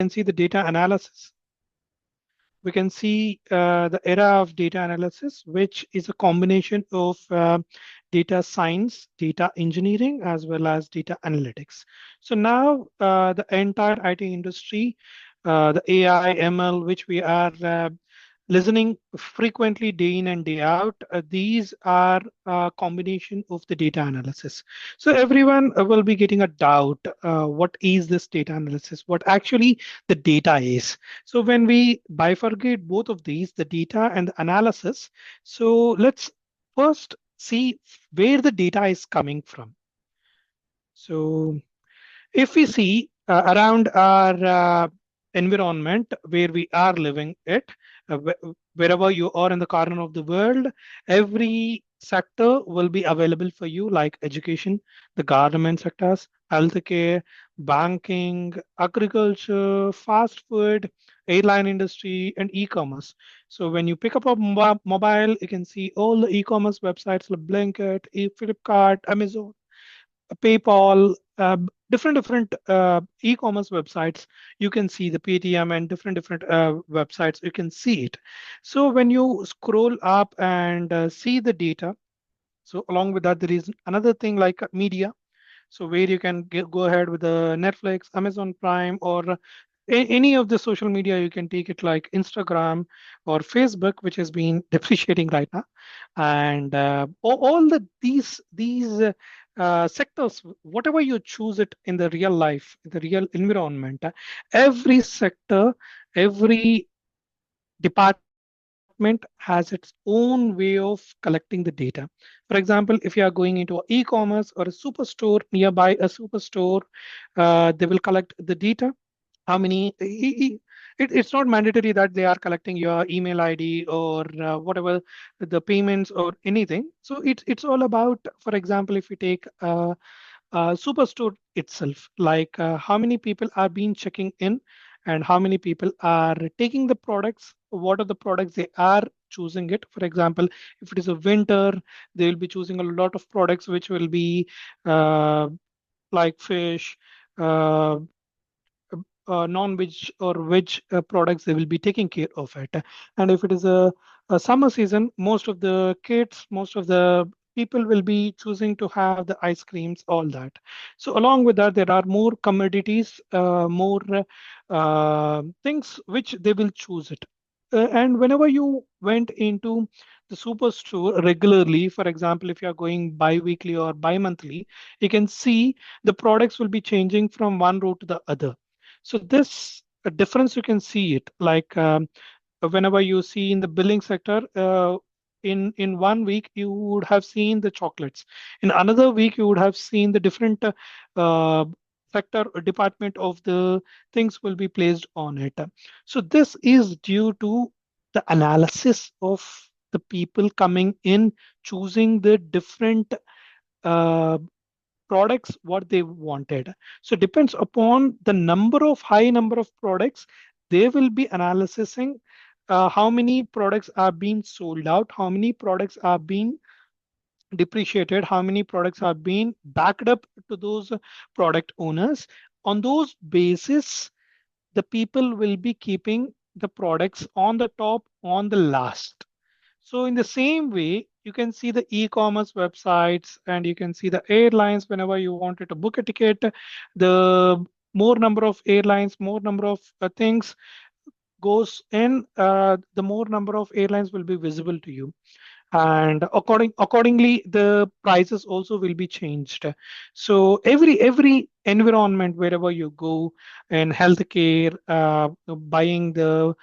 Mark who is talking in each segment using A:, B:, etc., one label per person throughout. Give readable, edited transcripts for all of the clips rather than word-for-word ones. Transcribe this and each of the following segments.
A: can see the data analysis. We can see the era of data analysis, which is a combination of data science, data engineering, as well as data analytics. So now the entire IT industry, the AI, ML, which we are listening frequently day in and day out, these are a combination of the data analysis. So everyone will be getting a doubt, what is this data analysis? What actually the data is? So when we bifurcate both of these, the data and the analysis, so let's first see where the data is coming from. So if we see around our environment where we are living it, wherever you are in the corner of the world, every sector will be available for you, like education, the government sectors, healthcare, banking, agriculture, fast food, airline industry, and e-commerce. So when you pick up a mobile, you can see all the e-commerce websites like Blinkit, Flipkart, Amazon, PayPal, different e-commerce websites. You can see the Paytm and different websites. You can see it. So when you scroll up and see the data, so along with that, there is another thing like media. So where you can go ahead with the Netflix, Amazon Prime, or any of the social media. You can take it like Instagram or Facebook, which has been depreciating right now, and all these sectors, whatever you choose it in the real life, in the real environment, every sector, every department has its own way of collecting the data. For example, if you are going into e-commerce or a superstore, nearby a superstore, they will collect the data. How many it's not mandatory that they are collecting your email ID or whatever the payments or anything. So it's all about, for example, if you take superstore itself, like how many people are being checking in and how many people are taking the products, what are the products they are choosing it. For example, if it is a winter, they will be choosing a lot of products which will be uh, like fish, uh, non-veg or veg products, they will be taking care of it. And if it is a summer season, most of the kids, most of the people will be choosing to have the ice creams, all that. So along with that, there are more commodities, more things which they will choose it. And whenever you went into the superstore regularly, for example, if you are going bi-weekly or bi-monthly, you can see the products will be changing from one row to the other. So this difference, you can see it like whenever you see in the billing sector, in 1 week you would have seen the chocolates. In another week you would have seen the different uh, sector or department of the things will be placed on it. So this is due to the analysis of the people coming in, choosing the different uh, products what they wanted. So depends upon the high number of products, they will be analyzing how many products are being sold out, how many products are being depreciated, how many products are being backed up to those product owners. On those basis, the people will be keeping the products on the top, on the last. So in the same way, you can see the e-commerce websites and you can see the airlines. Whenever you wanted to book a ticket, the more number of airlines, more number of things goes in, the more number of airlines will be visible to you, and accordingly the prices also will be changed. So every environment, wherever you go in healthcare, buying the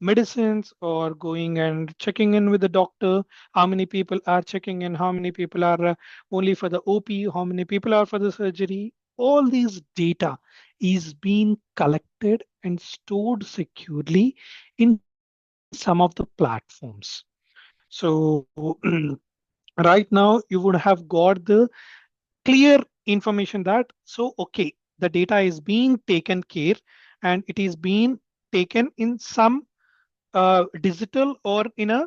A: medicines or going and checking in with the doctor, how many people are checking in, how many people are only for the op, how many people are for the surgery, all these data is being collected and stored securely in some of the platforms. So right now you would have got the clear information that, so okay, the data is being taken care and it is being taken in some digital or in a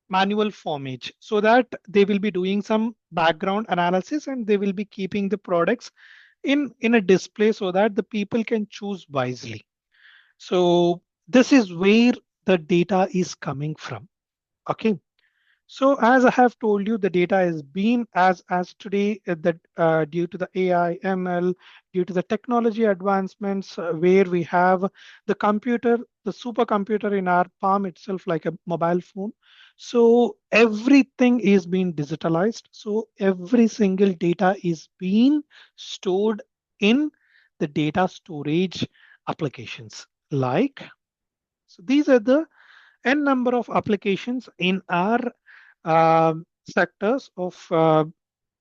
A: manual format, so that they will be doing some background analysis and they will be keeping the products in a display so that the people can choose wisely. So this is where the data is coming from. Okay. So as I have told you, the data has been as today that due to the AI, ML, due to the technology advancements, where we have the computer, the supercomputer in our palm itself, like a mobile phone. So everything is being digitalized. So every single data is being stored in the data storage applications. Like, so these are the n number of applications in our sectors of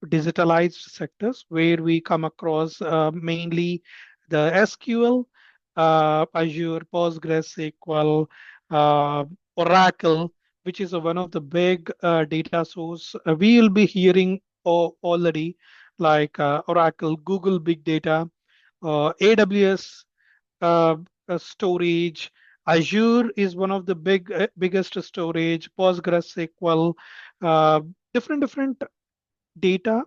A: digitalized sectors where we come across mainly the SQL, Azure, PostgreSQL, uh, Oracle, which is one of the big data source. We will be hearing already like Oracle, Google Big Data, AWS uh, storage. Azure is one of the biggest storage. PostgreSQL, uh, different data.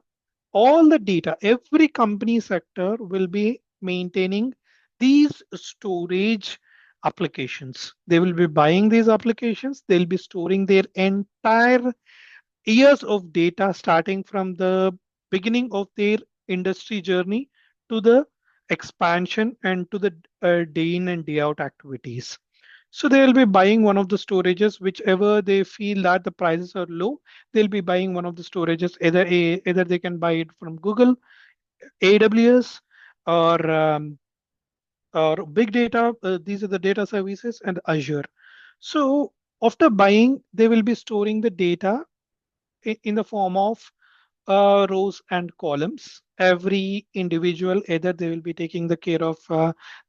A: All the data, every company sector will be maintaining these storage applications. They will be buying these applications. They'll be storing their entire years of data starting from the beginning of their industry journey to the expansion and to the day in and day out activities. So they'll be buying one of the storages, whichever they feel that the prices are low, they'll be buying one of the storages. Either they can buy it from Google, AWS, or big data. These are the data services and Azure. So after buying, they will be storing the data in the form of rows and columns. Every individual, either they will be taking the care of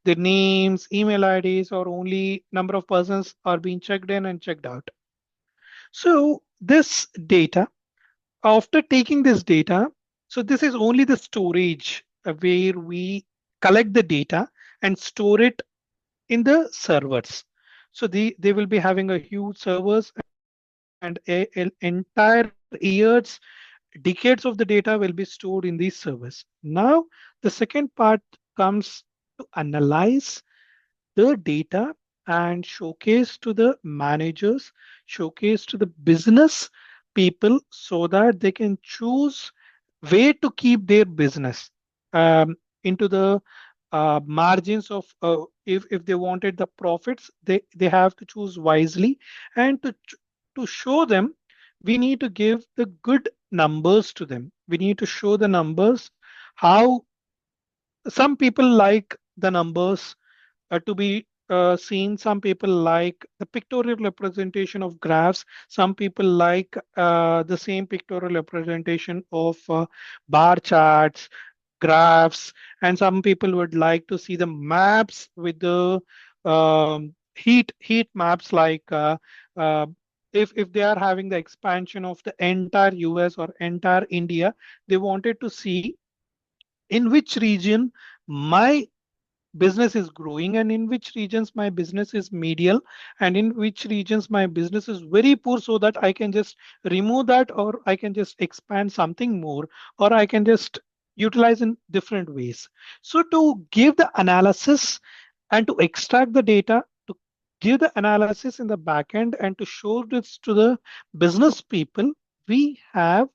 A: their names, email IDs, or only number of persons are being checked in and checked out. So this data, after taking this data, so this is only the storage where we collect the data and store it in the servers. So they will be having a huge servers and entire years, decades of the data will be stored in these servers. Now, the second part comes to analyze the data and showcase to the managers, showcase to the business people so that they can choose where to keep their business into the margins of if they wanted the profits, they have to choose wisely and to show them we need to give the good numbers to them. We need to show the numbers how some people like the numbers to be seen. Some people like the pictorial representation of graphs. Some people like the same pictorial representation of bar charts, graphs, and some people would like to see the maps with the heat maps like uh, if they are having the expansion of the entire US or entire India, they wanted to see in which region my business is growing and in which regions my business is medial and in which regions my business is very poor, so that I can just remove that or I can just expand something more or I can just utilize in different ways. So to give the analysis and to extract the data, to give the analysis in the back end and to show this to the business people, we have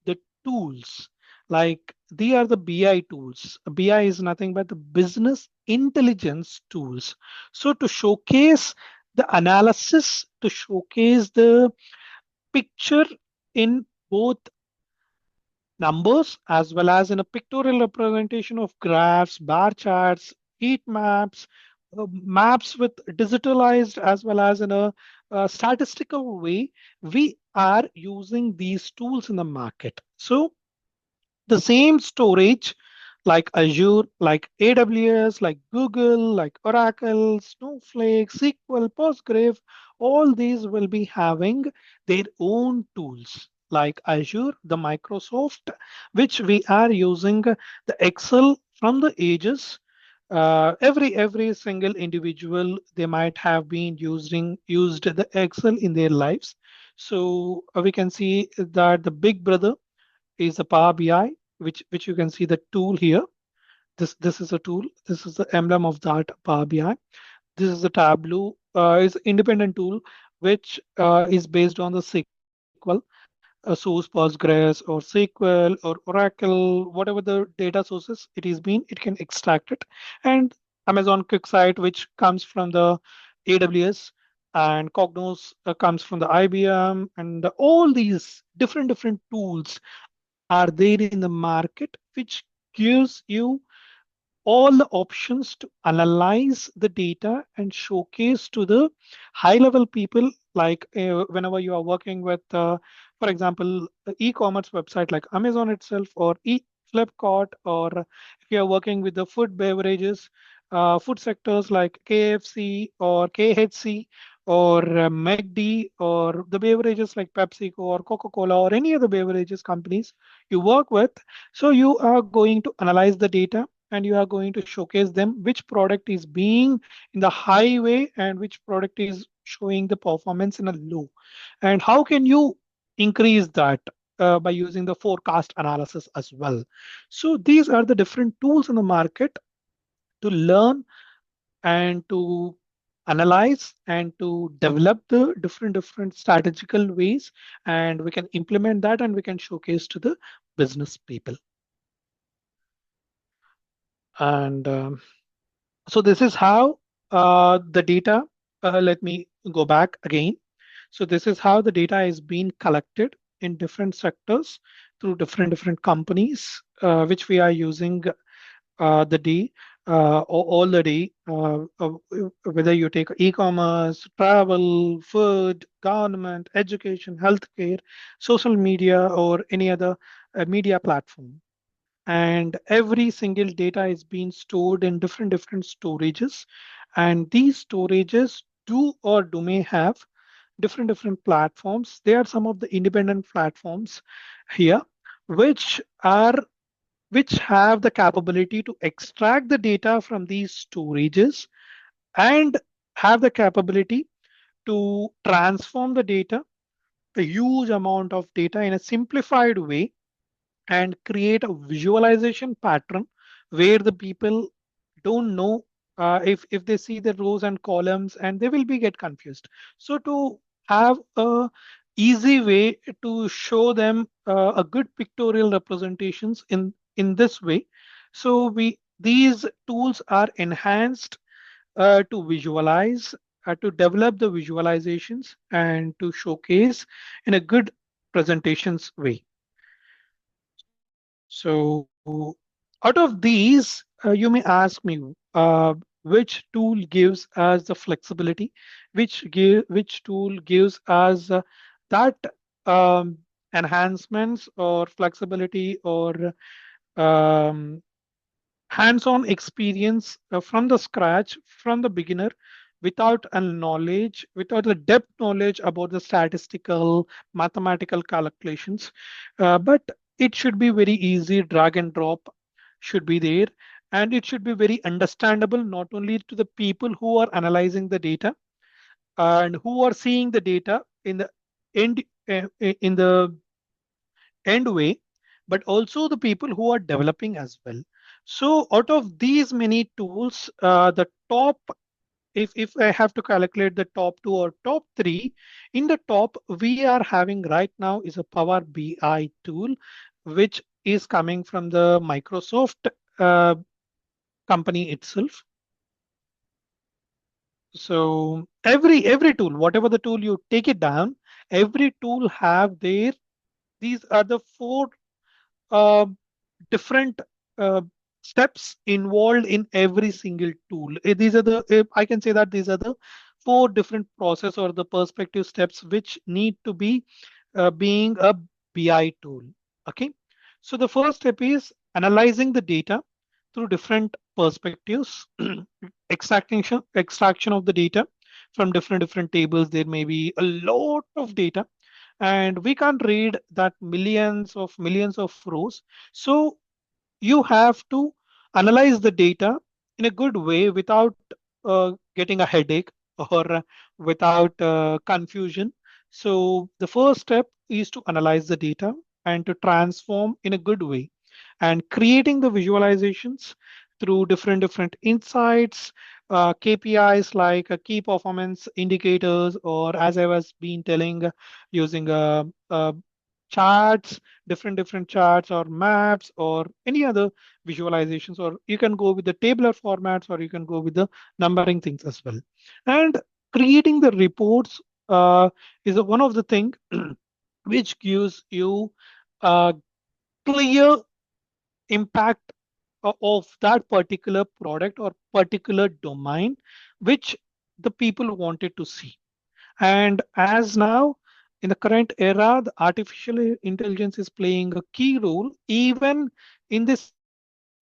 A: the tools. Like they are the BI tools. BI is nothing but the business intelligence tools. So to showcase the analysis, to showcase the picture in both numbers as well as in a pictorial representation of graphs, bar charts, heat maps, maps with digitalized as well as in a statistical way, we are using these tools in the market. So the same storage like Azure, like AWS, like Google, like Oracle, Snowflake, SQL, Postgres, all these will be having their own tools like Azure, the Microsoft, which we are using the Excel from the ages. Every single individual they might have been used the Excel in their lives. So we can see that the big brother is the Power BI, which you can see the tool here. This is a tool. This is the emblem of that Power BI. This is the Tableau. Is independent tool which is based on the SQL, source Postgres or SQL or Oracle, whatever the data sources it is been, it can extract it. And Amazon QuickSight, which comes from the AWS, and Cognos comes from the IBM, and all these different tools are there in the market, which gives you all the options to analyze the data and showcase to the high level people, like whenever you are working with for example e-commerce website like Amazon itself, or Flipkart, or if you are working with the food beverages food sectors like KFC or KHC or McD, or the beverages like PepsiCo or Coca-Cola or any other beverages companies you work with. So you are going to analyze the data and you are going to showcase them which product is being in the high way and which product is showing the performance in a low, and how can you increase that by using the forecast analysis as well. So these are the different tools in the market to learn and to analyze and to develop the different strategical ways, and we can implement that and we can showcase to the business people. And so this is how the data, let me go back again. So this is how the data is being collected in different sectors through different companies, which we are using the day, all the day, whether you take e-commerce, travel, food, government, education, healthcare, social media, or any other media platform. And every single data is being stored in different storages, and these storages do or do may have different platforms. They are some of the independent platforms here, which are which have the capability to extract the data from these storages and have the capability to transform the data, a huge amount of data, in a simplified way, and create a visualization pattern where the people don't know if they see the rows and columns, and they will be get confused. So to have a easy way to show them a good pictorial representations in this way, so we these tools are enhanced to visualize, to develop the visualizations and to showcase in a good presentations way. So out of these, you may ask me which tool gives us the flexibility, which tool gives us that um, enhancements or flexibility or um, hands-on experience from the scratch, from the beginner, without a knowledge, without a depth knowledge about the statistical mathematical calculations. But it should be very easy, drag and drop should be there, and it should be very understandable not only to the people who are analyzing the data and who are seeing the data in the end, in the end way, but also the people who are developing as well. So out of these many tools, the top, if I have to calculate the top two or top three, in the top we are having right now is a Power BI tool, which is coming from the Microsoft uh, company itself. So every tool, whatever the tool you take it down, every tool have their, these are the four uh, different uh, steps involved in every single tool. These are the, I can say that these are the four different process or the perspective steps which need to be being a BI tool. Okay. So the first step is analyzing the data through different perspectives, extraction of the data from different tables. There may be a lot of data and we can't read that millions of rows. So you have to analyze the data in a good way without getting a headache or without confusion. So the first step is to analyze the data and to transform in a good way and creating the visualizations through different insights, KPIs like key performance indicators, or as I was been telling, using charts, different charts or maps or any other visualizations, or you can go with the tabular formats, or you can go with the numbering things as well. And creating the reports is one of the thing which gives you a clear impact of that particular product or particular domain which the people wanted to see. And as now in the current era, the artificial intelligence is playing a key role even in this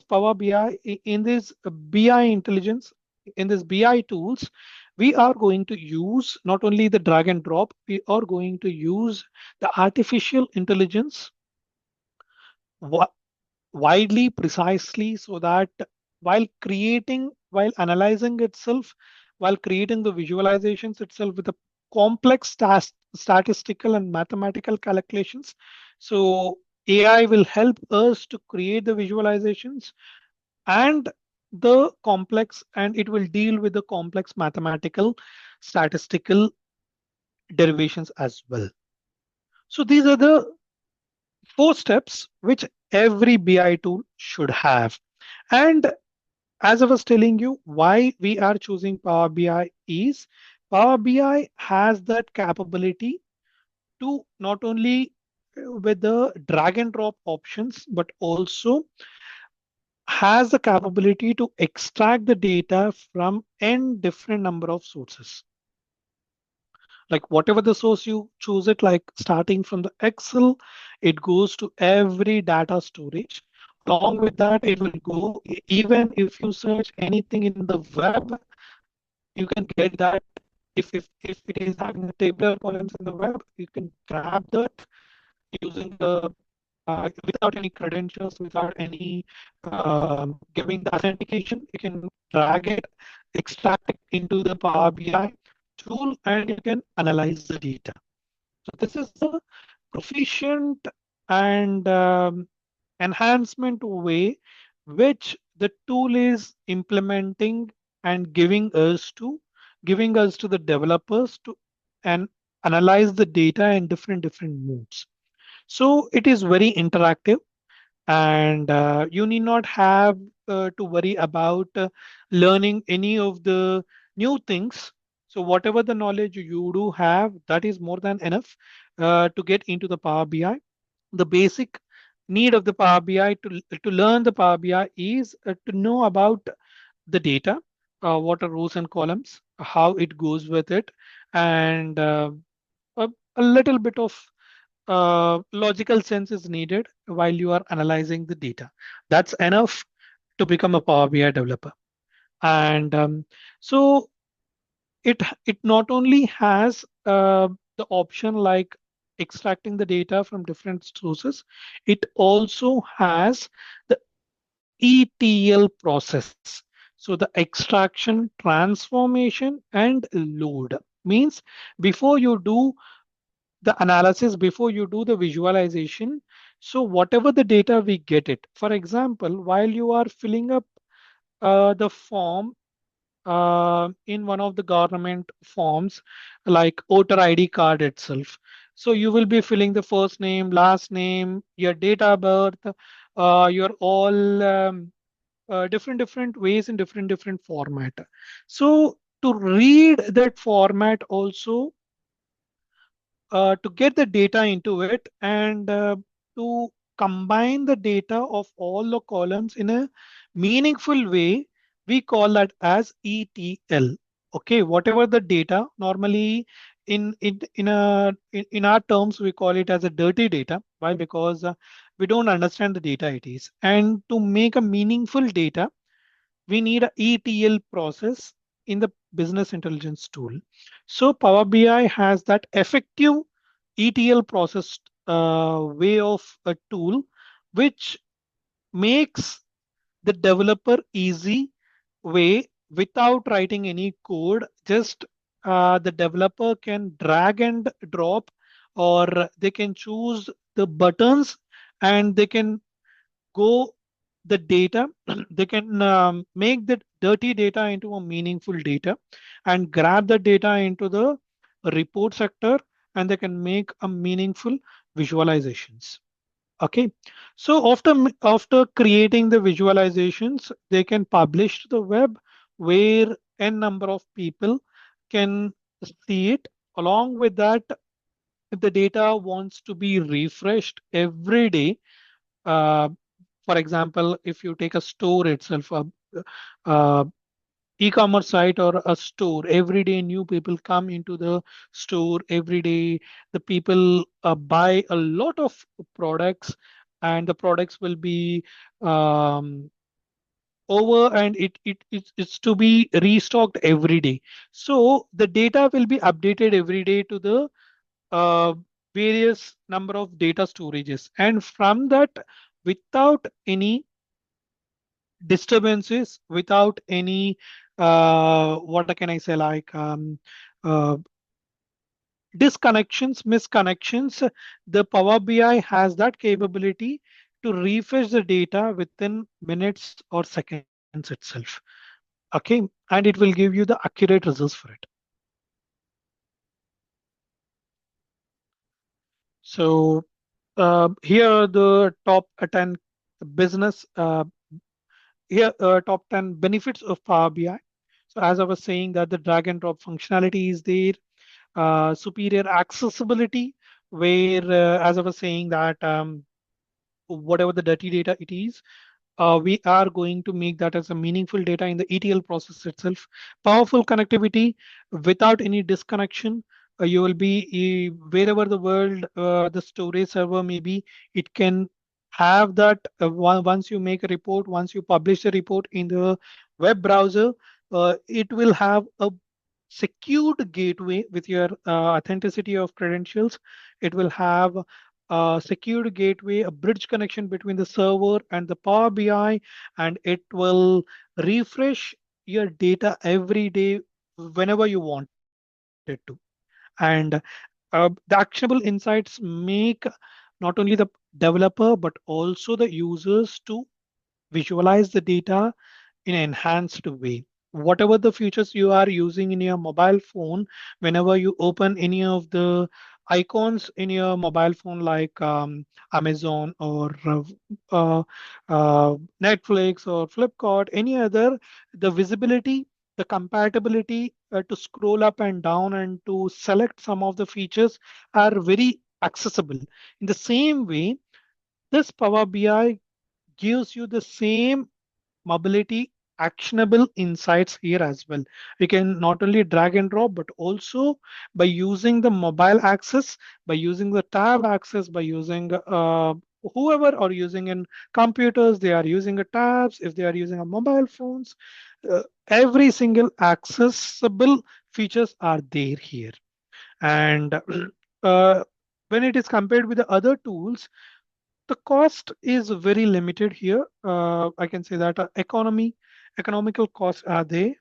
A: Power BI, in this BI intelligence, in this BI tools. We are going to use not only the drag and drop, we are going to use the artificial intelligence widely, precisely, so that while analyzing itself, while creating the visualizations itself with the complex statistical and mathematical calculations. So AI will help us to create the visualizations and it will deal with the complex mathematical statistical derivations as well. So these are the four steps which every BI tool should have. And as I was telling you, why we are choosing Power BI is Power BI has that capability to not only with the drag and drop options, but also has the capability to extract the data from n different number of sources. Like whatever the source you choose it, like starting from the Excel, it goes to every data storage. Along with that, it will go, even if you search anything in the web, you can get that. If it is having the tabular columns in the web, you can grab that using the without any credentials, without any giving the authentication. You can drag it, extract it into the Power BI tool, and you can analyze the data. So this is the proficient and enhancement way which the tool is implementing and giving us to the developers to and analyze the data in different modes. So it is very interactive, and you need not have to worry about learning any of the new things. So whatever the knowledge you do have, that is more than enough to get into the Power BI. The basic need of the Power BI to learn the Power BI is to know about the data, what are rows and columns, how it goes with it, and a, a little bit of logical sense is needed while you are analyzing the data. That's enough to become a Power BI developer. And so it not only has the option like extracting the data from different sources, it also has the ETL process. So the extraction, transformation, and load means before you do the analysis, before you do the visualization, so whatever the data we get it. For example, while you are filling up the form in one of the government forms, like voter ID card itself. So you will be filling the first name, last name, your date of birth, your all different ways in different format. So to read that format also, to get the data into it, and to combine the data of all the columns in a meaningful way, we call that as ETL. Okay, whatever the data normally in our terms we call it as a dirty data. Why? Because we don't understand the data it is, and to make a meaningful data we need a ETL process in the business intelligence tool. So Power BI has that effective ETL process way of a tool, which makes the developer easy way without writing any code. Just the developer can drag and drop, or they can choose the buttons, and they can go the data. They can make the dirty data into a meaningful data and grab the data into the report sector, and they can make a meaningful visualizations. Okay, so after creating the visualizations, they can publish to the web where n number of people can see it. Along with that, if the data wants to be refreshed every day, uh, for example, if you take a store itself, a e-commerce site or a store, every day new people come into the store. Every day the people buy a lot of products, and the products will be um, over, and it's to be restocked every day. So the data will be updated every day to the uh, various number of data storages, and from that, without any disturbances, without any what can I say, like uh, disconnections, misconnections, the Power BI has that capability to refresh the data within minutes or seconds itself. Okay, and it will give you the accurate results for it. So here are the top 10 business here top 10 benefits of Power BI. So as I was saying, that the drag and drop functionality is there, superior accessibility, where as I was saying that whatever the dirty data it is, we are going to make that as a meaningful data in the ETL process itself. Powerful connectivity without any disconnection. You will be wherever the world the storage server may be, it can have that once you make a report, once you publish a report in the web browser, it will have a secured gateway with your authenticity of credentials. It will have a secured gateway, a bridge connection between the server and the Power BI, and it will refresh your data every day whenever you want it to. And the actionable insights make not only the developer but also the users to visualize the data in an enhanced way. Whatever the features you are using in your mobile phone, whenever you open any of the icons in your mobile phone, like Amazon or uh, Netflix or Flipkart, any other, the visibility, the compatibility to scroll up and down and to select some of the features are very accessible. In the same way, this Power BI gives you the same mobility actionable insights here as well. You can not only drag and drop, but also by using the mobile access, by using the tab access, by using whoever are using in computers, they are using a tabs, if they are using a mobile phones, every single accessible features are there here. And uh, when it is compared with the other tools, the cost is very limited here. I can say that economical costs are there,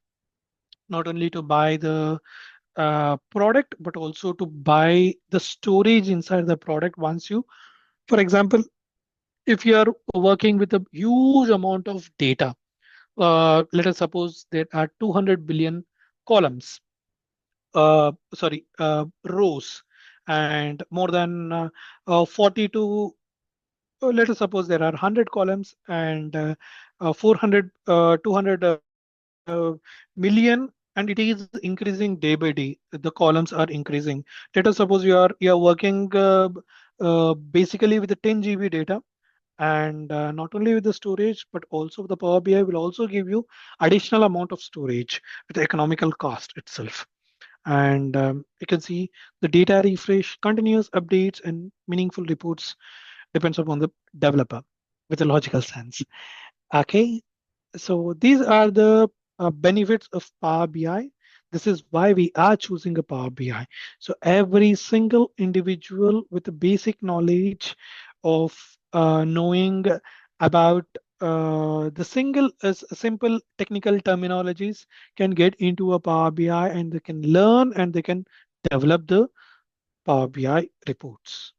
A: not only to buy the product, but also to buy the storage inside the product. Once you, for example, if you are working with a huge amount of data, let us suppose there are 200 billion columns, rows, and more than 40 to let us suppose there are 100 columns, and 400 200 million, and it is increasing day by day. The columns are increasing. Let us suppose you are working basically with the 10 GB data, and not only with the storage, but also the Power BI will also give you additional amount of storage with the economical cost itself. And you can see the data refresh, continuous updates, and meaningful reports depends upon the developer with a logical sense. Okay, so these are the benefits of Power BI. This is why we are choosing a Power BI. So every single individual with a basic knowledge of knowing about the simple technical terminologies can get into a Power BI, and they can learn and they can develop the Power BI reports.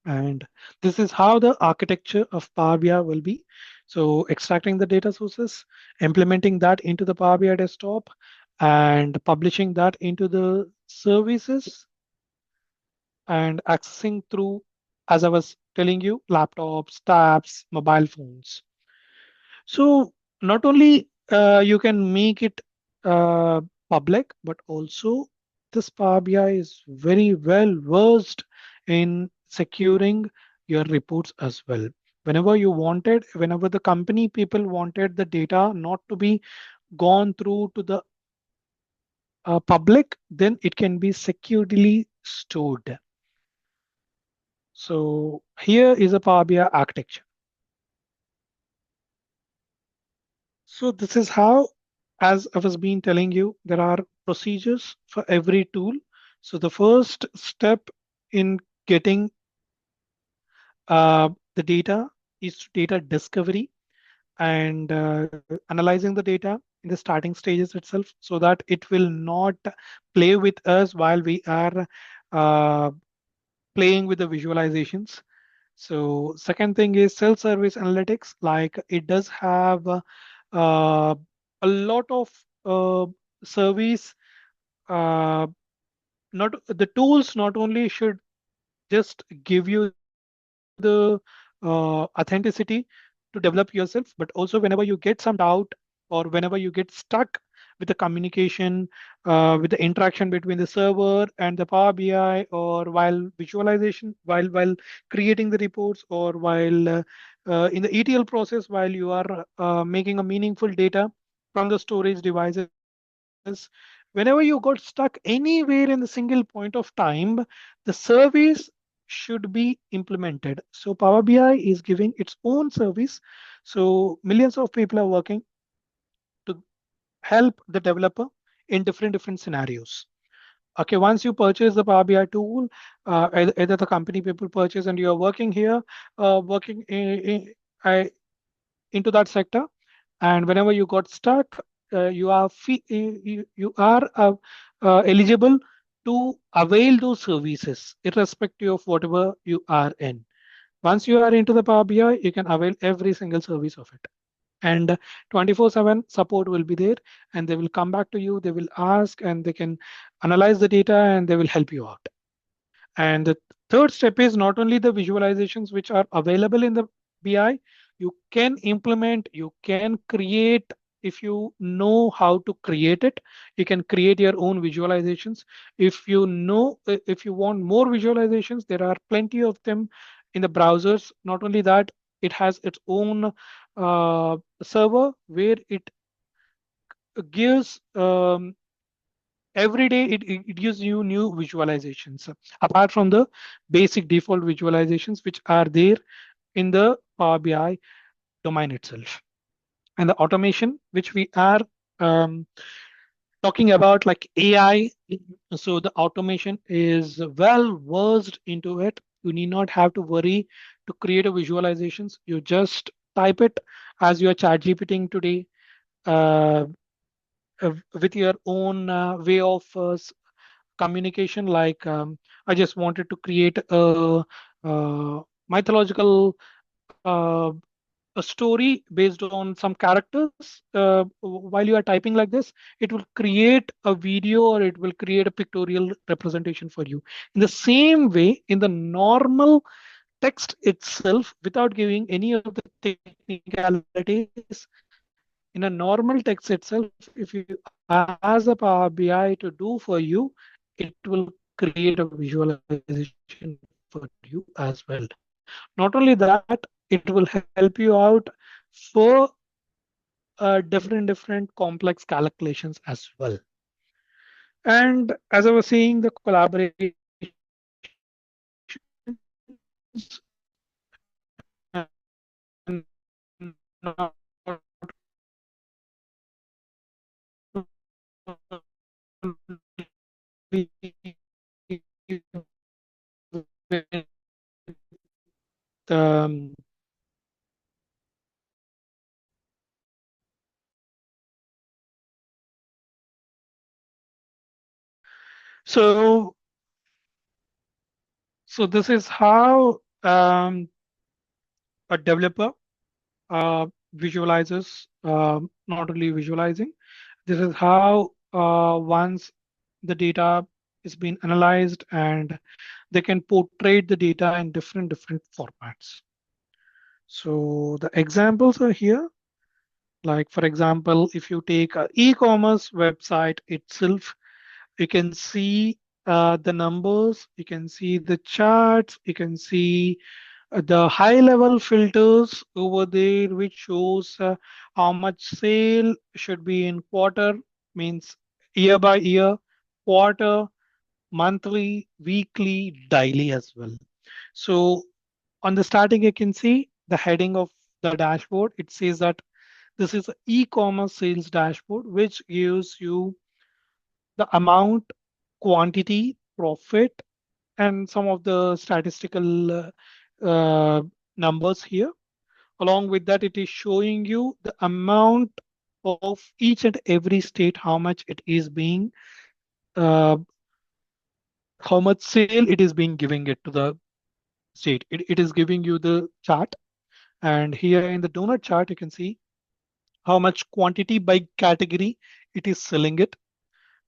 A: And this is how the architecture of Power BI will be. So extracting the data sources, implementing that into the Power BI desktop, and publishing that into the services and accessing through, as I was telling you, laptops, tabs, mobile phones. So not only you can make it uh, public, but also this Power BI is very well versed in securing your reports as well. Whenever the company people wanted the data not to be gone through to the public, then it can be securely stored. So here is a Power BI architecture. So this is how, as I was been telling you, there are procedures for every tool. So the first step in getting the data is data discovery and analyzing the data in the starting stages itself, so that it will not play with us while we are uh, playing with the visualizations. So second thing is self-service analytics. Like it does have uh, a lot of uh, service. Uh, not the tools not only should just give you the authenticity to develop yourself, but also whenever you get some doubt or whenever you get stuck with the communication, with the interaction between the server and the Power BI, or while visualization, while creating the reports, or while in the ETL process, while you are making a meaningful data from the storage devices, whenever you got stuck anywhere in the single point of time, the service should be implemented. So Power BI is giving its own service. So millions of people are working to help the developer in different scenarios. Okay, once you purchase the Power BI tool, either the company people purchase and you're working here, working into that sector, and whenever you got stuck, you are eligible to avail those services irrespective of whatever you are in. Once you are into the Power BI, you can avail every single service of it. And 24/7 support will be there, and they will come back to you, they will ask, and they can analyze the data, and they will help you out. And the third step is not only the visualizations which are available in the BI, you can implement, you can create. If you know how to create it, you can create your own visualizations. If you know, if you want more visualizations, there are plenty of them in the browsers. Not only that, it has its own server where it gives every day it gives you new visualizations apart from the basic default visualizations which are there in the Power BI domain itself. And the automation which we are um, talking about, like AI, so the automation is well versed into it. You need not have to worry to create a visualizations. You just type it as you are chat GPTing today, uh, with your own way of communication. Like I just wanted to create mythological uh, a story based on some characters. While you are typing like this, it will create a video or it will create a pictorial representation for you. In the same way, in the normal text itself, without giving any of the technicalities, in a normal text itself, if you ask the Power BI to do for you, it will create a visualization for you as well. Not only that, it will help you out for different complex calculations as well. And as I was saying, the collaborations um, so so this is how a developer visualizes, not only visualizing. This is how once the data is being analyzed and they can portray the data in different formats. So the examples are here. Like for example, if you take an e-commerce website itself, you can see the numbers, you can see the charts, you can see the high level filters over there, which shows how much sale should be in quarter, means year by year, quarter, monthly, weekly, daily as well. So on the starting, you can see the heading of the dashboard. It says that this is an e-commerce sales dashboard, which gives you the amount, quantity, profit, and some of the statistical numbers here. Along with that, it is showing you the amount of each and every state, how much it is being, uh, how much sale it is being giving it to the state. It is giving you the chart. And here in the donut chart, you can see how much quantity by category it is selling it,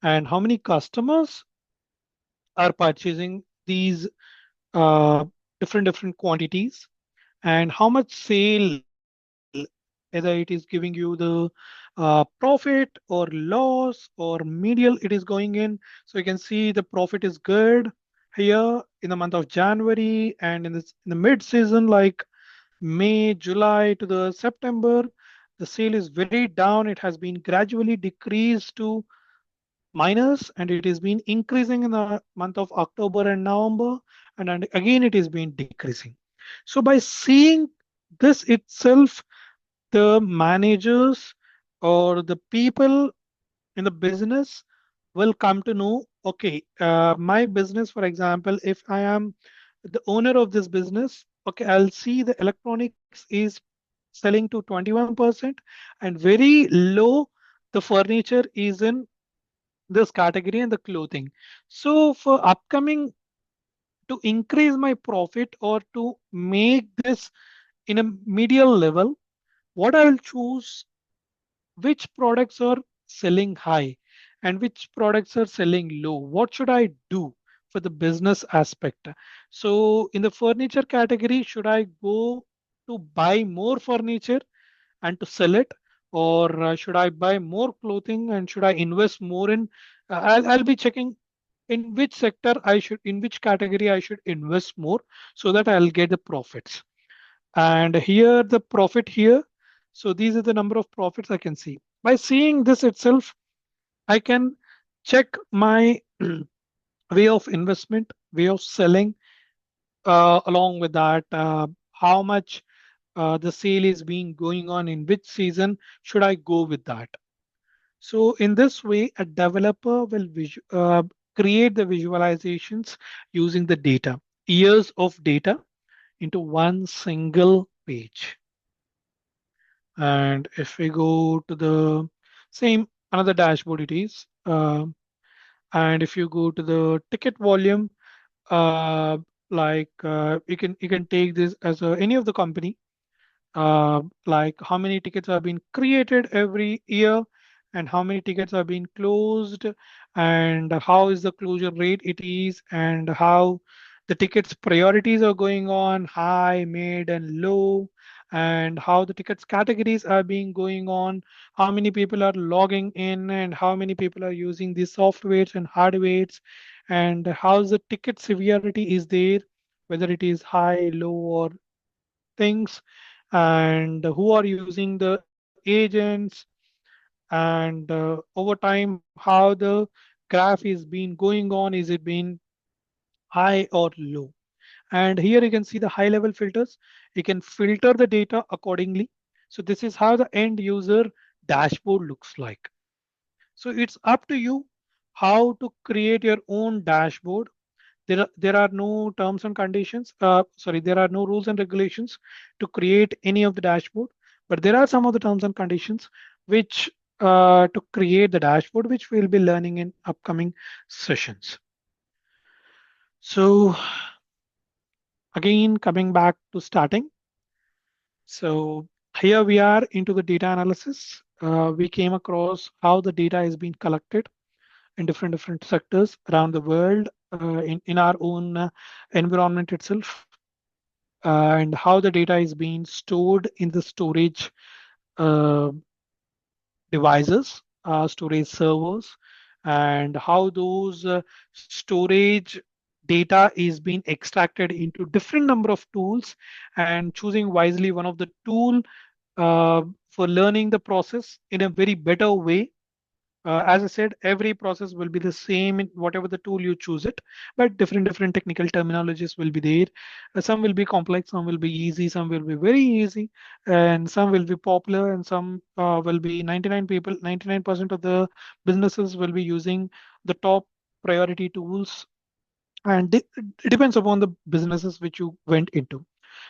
A: and how many customers are purchasing these uh, different quantities, and how much sale, whether it is giving you the profit or loss or medial it is going in. So you can see the profit is good here in the month of January, and in the mid season like May, July to the September, the sale is very down. It has been gradually decreased to minus, and it is been increasing in the month of October and November, and again it is been decreasing. So by seeing this itself, the managers or the people in the business will come to know, okay, my business, for example, if I am the owner of this business, okay, I'll see the electronics is selling to 21% and very low the furniture is in this category and the clothing. So for upcoming, to increase my profit or to make this in a medial level, what I will choose, which products are selling high and which products are selling low. What should I do for the business aspect? So in the furniture category, should I go to buy more furniture and to sell it, or should I buy more clothing and should I invest more in? I'll be checking in which sector I should, in which category I should invest more, so that I'll get the profits. And here the profit here. So these are the number of profits I can see. By seeing this itself, I can check my way of investment, way of selling. Along with that, how much the sale is being going on, in which season should I go with that. So in this way, a developer will create the visualizations using the data, years of data into one single page. And if we go to the same another dashboard, it is. And if you go to the ticket volume, uh, you can take this as any of the company, like how many tickets are being created every year and how many tickets are being closed, and how is the closure rate it is, and how the tickets priorities are going on, high, mid, and low, and how the tickets categories are being going on, how many people are logging in, and how many people are using these softwares and hardwares, and how the ticket severity is there, whether it is high, low, or things, and who are using the agents, and over time how the graph is been going on, is it been high or low. And here you can see the high level filters. You can filter the data accordingly. So this is how the end user dashboard looks like. So it's up to you how to create your own dashboard. There are no terms and conditions. Sorry, there are no rules and regulations to create any of the dashboard, but there are some of the terms and conditions which to create the dashboard, which we'll be learning in upcoming sessions. So again, coming back to starting. So Here we are into the data analysis. We came across how the data is being collected in different sectors around the world, in our own environment itself, and how the data is being stored in the storage uh, devices, storage servers, and how those storage data is being extracted into different number of tools, and choosing wisely one of the tool for learning the process in a very better way. As I said, every process will be the same in whatever the tool you choose it, but different technical terminologies will be there. Some will be complex, some will be easy, some will be very easy, and some will be popular, and some will be 99 people, 99% of the businesses will be using the top priority tools, and it depends upon the businesses which you went into.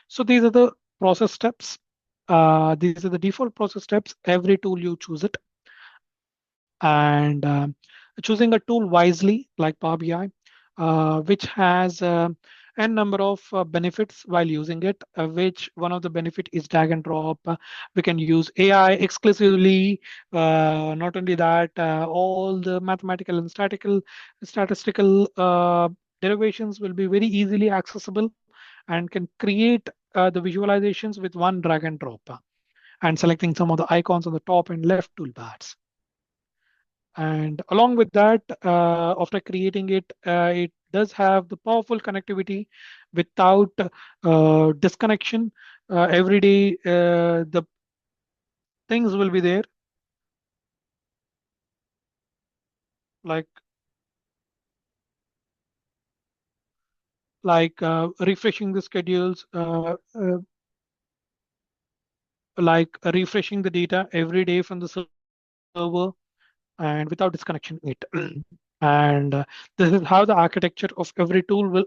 A: So these are the process steps. These are the default process steps. Every tool you choose it, and choosing a tool wisely like Power BI, which has n number of benefits while using it. Which one of the benefit is drag and drop. We can use AI exclusively. Not only that, all the mathematical and statistical derivations will be very easily accessible and can create the visualizations with one drag and drop, and selecting some of the icons on the top and left toolbars. And along with that, after creating it, it does have the powerful connectivity without disconnection. Every day, the things will be there, like refreshing the schedules, like refreshing the data every day from the server, and without disconnection it. And this is how the architecture of every tool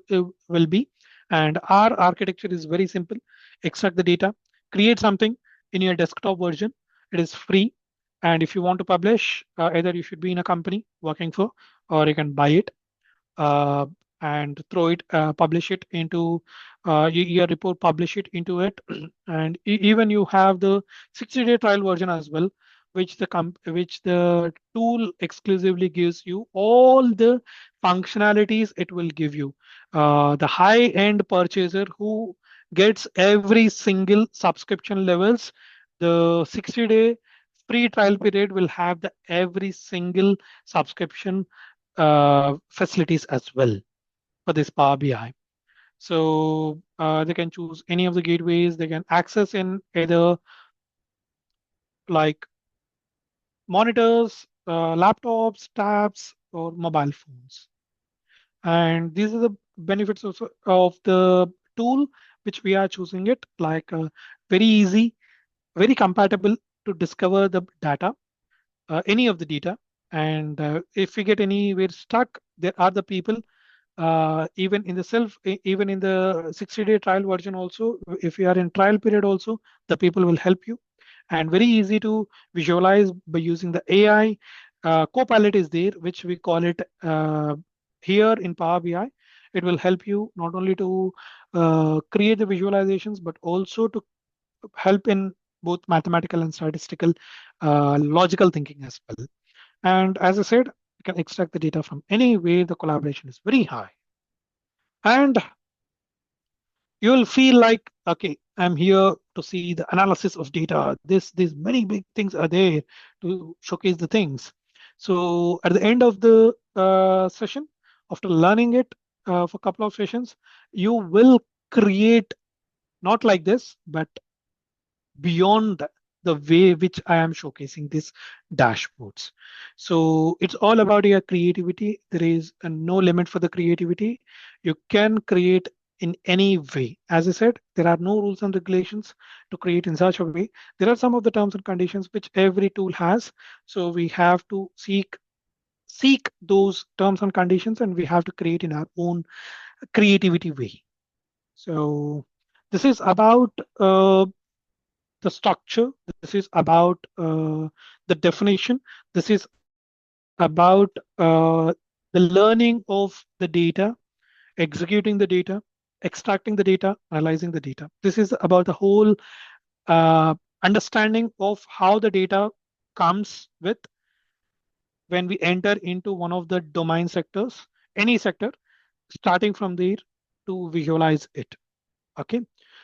A: will be. And our architecture is very simple: extract the data, create something in your desktop version. It is free, and if you want to publish, either you should be in a company working for, or you can buy it, uh, and throw it, publish it into your report, publish it into it. And even you have the 60-day trial version as well, which the tool exclusively gives you all the functionalities it will give you. The high-end purchaser who gets every single subscription levels, the 60-day free trial period will have the every single subscription facilities as well for this Power BI. So they can choose any of the gateways. They can access in either like monitors, laptops, tabs, or mobile phones. And these are the benefits of the tool which we are choosing it, like very easy, very compatible to discover the data, any of the data. And if we get anywhere stuck, there are the people, even in the 60-day trial version also, if you are in trial period also, the people will help you. And very easy to visualize by using the AI. Copilot is there, which we call it here in Power BI. It will help you not only to create the visualizations, but also to help in both mathematical and statistical logical thinking as well. And as I said, you can extract the data from any way. The collaboration is very high. And you'll feel like, okay, I'm here to see the analysis of data. These many big things are there to showcase the things. So at the end of the session, after learning it for a couple of sessions, you will create not like this, but beyond the way which I am showcasing these dashboards. So it's all about your creativity. There is no limit for the creativity. You can create in any way. As I said, there are no rules and regulations to create in such a way. There are some of the terms and conditions which every tool has. So we have to seek those terms and conditions, and we have to create in our own creativity way. So this is about the structure. This is about the definition. This is about the learning of the data, executing the data, extracting the data, analyzing the data. This is about the whole uh, understanding of how the data comes with when we enter into one of the domain sectors, any sector, starting from there to visualize it. Okay.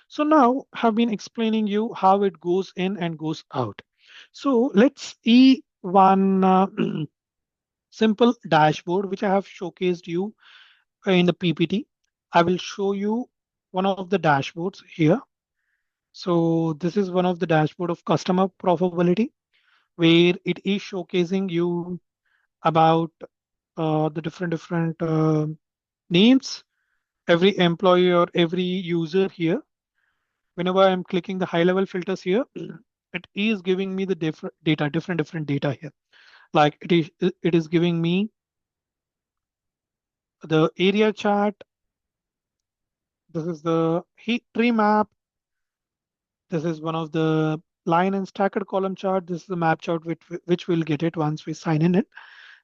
A: So now have been explaining you how it goes in and goes out. So let's see one simple dashboard which I have showcased you in the PPT. I will show you one of the dashboards here. So this is one of the dashboard of customer profitability where it is showcasing you about the different names, every employee or every user here. Whenever I'm clicking the high level filters here, it is giving me the different data here. Like it is giving me the area chart. This is the heat tree map. This is one of the line and stacked column chart. This is the map chart which we'll get it once we sign in it.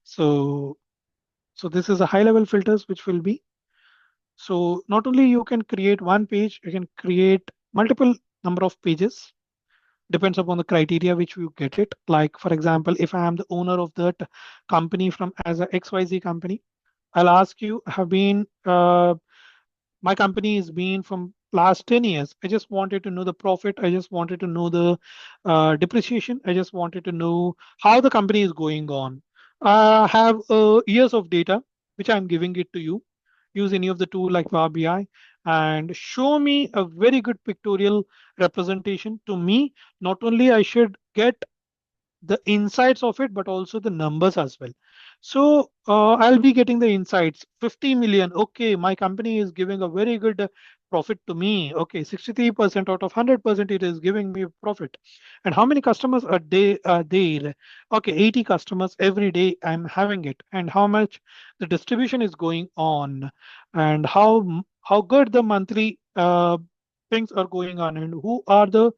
A: So so this is a high level filters which will be. So not only you can create one page, you can create multiple number of pages. Depends upon the criteria which you get it. Like for example, if I am the owner of that company from as a XYZ company, I'll ask you have been my company has been from last 10 years. I just wanted to know the profit. I just wanted to know the depreciation. I just wanted to know how the company is going on. I have years of data which I'm giving it to you. Use any of the tool like Power BI and show me a very good pictorial representation to me. Not only I should get the insights of it, but also the numbers as well. So I'll be getting the insights. 50 million. Okay, my company is giving a very good profit to me. Okay, 63% out of 100% it is giving me profit. And how many customers a day are there? Okay, 80 customers every day I'm having it. And how much the distribution is going on, and how good the monthly things are going on, and who are the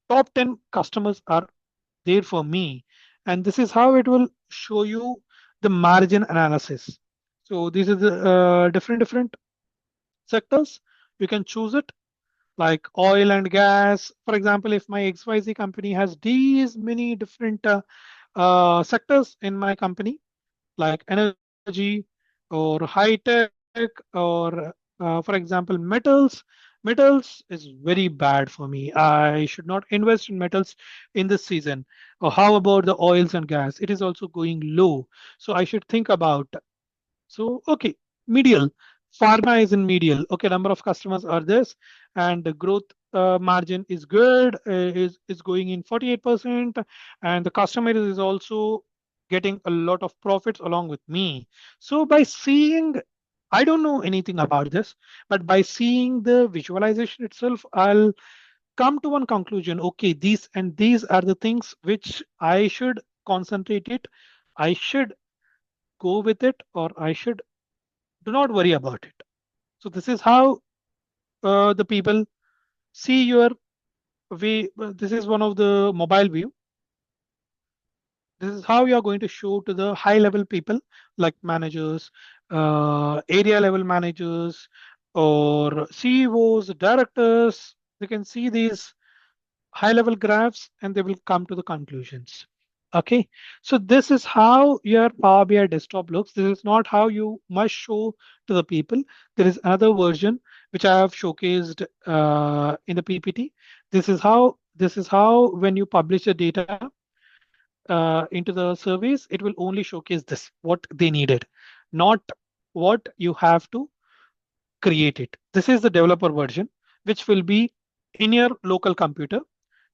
A: top 10 customers are there for me. And this is how it will show you the margin analysis. So these are the different sectors. You can choose it like oil and gas. For example, if my XYZ company has these many different sectors in my company, like energy or high tech or for example metals is very bad for me. I should not invest in metals in this season. Or how about the oils and gas? It is also going low, so I should think about. So, okay, medial. Pharma is in medial. Okay, number of customers are this, and the growth margin is good, is going in 48%, and the customer is also getting a lot of profits along with me. So by seeing, I don't know anything about this, but by seeing the visualization itself, I'll come to one conclusion. Okay, these and these are the things which I should concentrate it. I should go with it, or I should do not worry about it. So this is how the people see your way. This is one of the mobile view. This is how you are going to show to the high level people like managers, area level managers, or CEOs, directors. They can see these high level graphs and they will come to the conclusions. Okay, so this is how your Power BI desktop looks. This is not how you must show to the people. There is another version which I have showcased in the PPT. This is how when you publish the data into the surveys, it will only showcase this what they needed, not what you have to create it. This is the developer version, which will be in your local computer.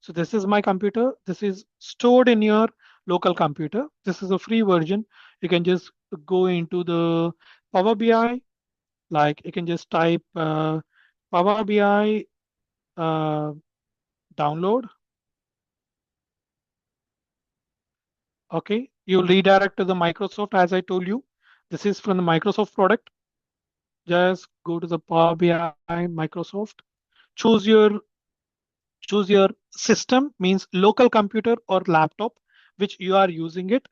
A: So this is my computer. This is stored in your local computer. This is a free version. You can just go into the Power BI, like you can just type Power BI uh, download. Okay, you'll redirect to the Microsoft as I told you. This is from the Microsoft product. Just go to the Power BI Microsoft. Choose your choose your system means local computer or laptop which you are using it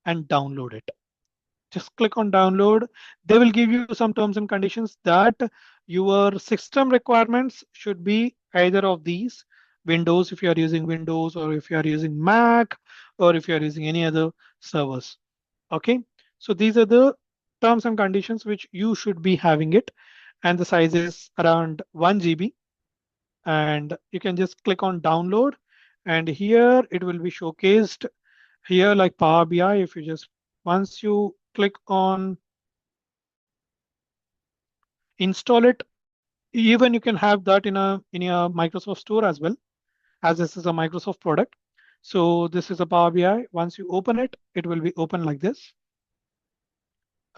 A: and download it. Just click on download. They will give you some terms and conditions that your system requirements should be either of these. Windows if you are using Windows, or if you are using Mac, or if you are using any other servers. Okay, so these are the terms and conditions which you should be having it, and the size is around 1 GB. And you can just click on download, and here it will be showcased here like Power BI. If you just once you click on install it, even you can have that in a Microsoft Store as well, as this is a Microsoft product. So this is a Power BI. Once you open it, it will be open like this.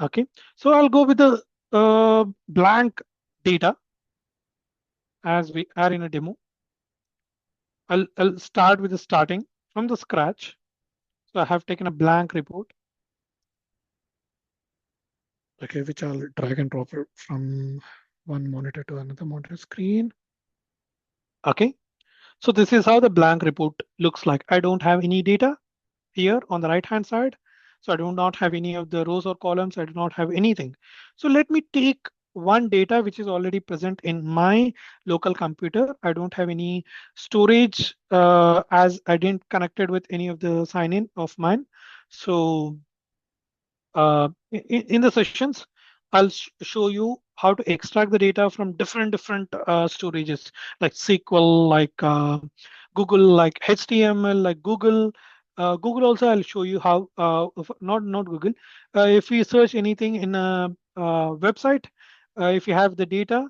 A: Okay, so I'll go with the blank data as we are in a demo. I'll start with the starting from the scratch. So I have taken a blank report, okay, which I'll drag and drop it from one monitor to another monitor screen. Okay, so this is how the blank report looks like. I don't have any data here on the right hand side. So I do not have any of the rows or columns. I do not have anything. So let me take one data which is already present in my local computer. I don't have any storage as I didn't connected with any of the sign in of mine. So in the sessions, I'll show you how to extract the data from different storages like SQL, like Google, like HTML, like Google. Google also I'll show you how. Not Google. If we search anything in a website, if you have the data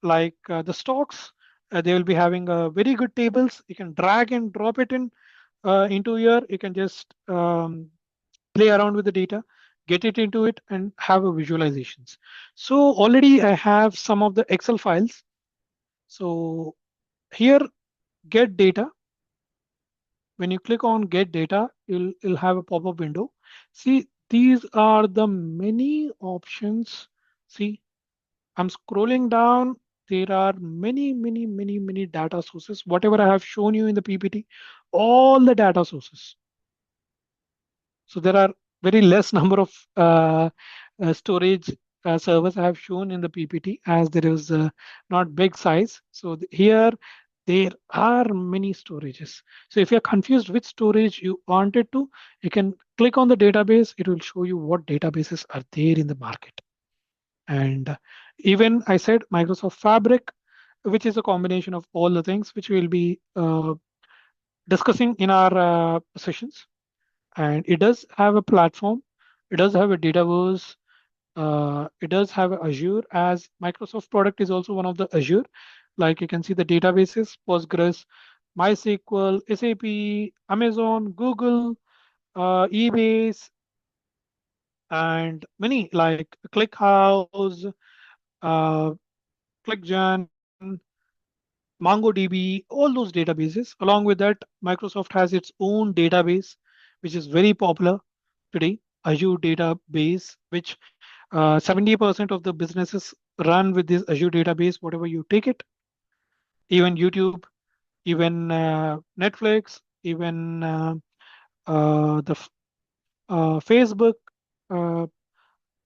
A: like the stocks, they will be having very good tables. You can drag and drop it in into here. You can just play around with the data, get it into it, and have a visualizations. So already I have some of the Excel files. So here, get data. When you click on get data, you'll have a pop-up window. See, these are the many options. See, I'm scrolling down. There are many data sources. Whatever I have shown you in the PPT, all the data sources. So there are very less number of storage servers I have shown in the PPT, as there is not big size. So here there are many storages. So if you're confused which storage you wanted to, you can click on the database. It will show you what databases are there in the market. And even I said Microsoft Fabric, which is a combination of all the things which we'll be discussing in our sessions. And it does have a platform. It does have a Dataverse. It does have Azure, as Microsoft product is also one of the Azure. Like you can see the databases, Postgres, MySQL, SAP, Amazon, Google, eBase, and many like ClickHouse, uh, ClickGen, MongoDB, all those databases. Along with that, Microsoft has its own database, which is very popular today, Azure database, which 70% of the businesses run with this Azure database, whatever you take it, even YouTube, even Netflix, even the Facebook,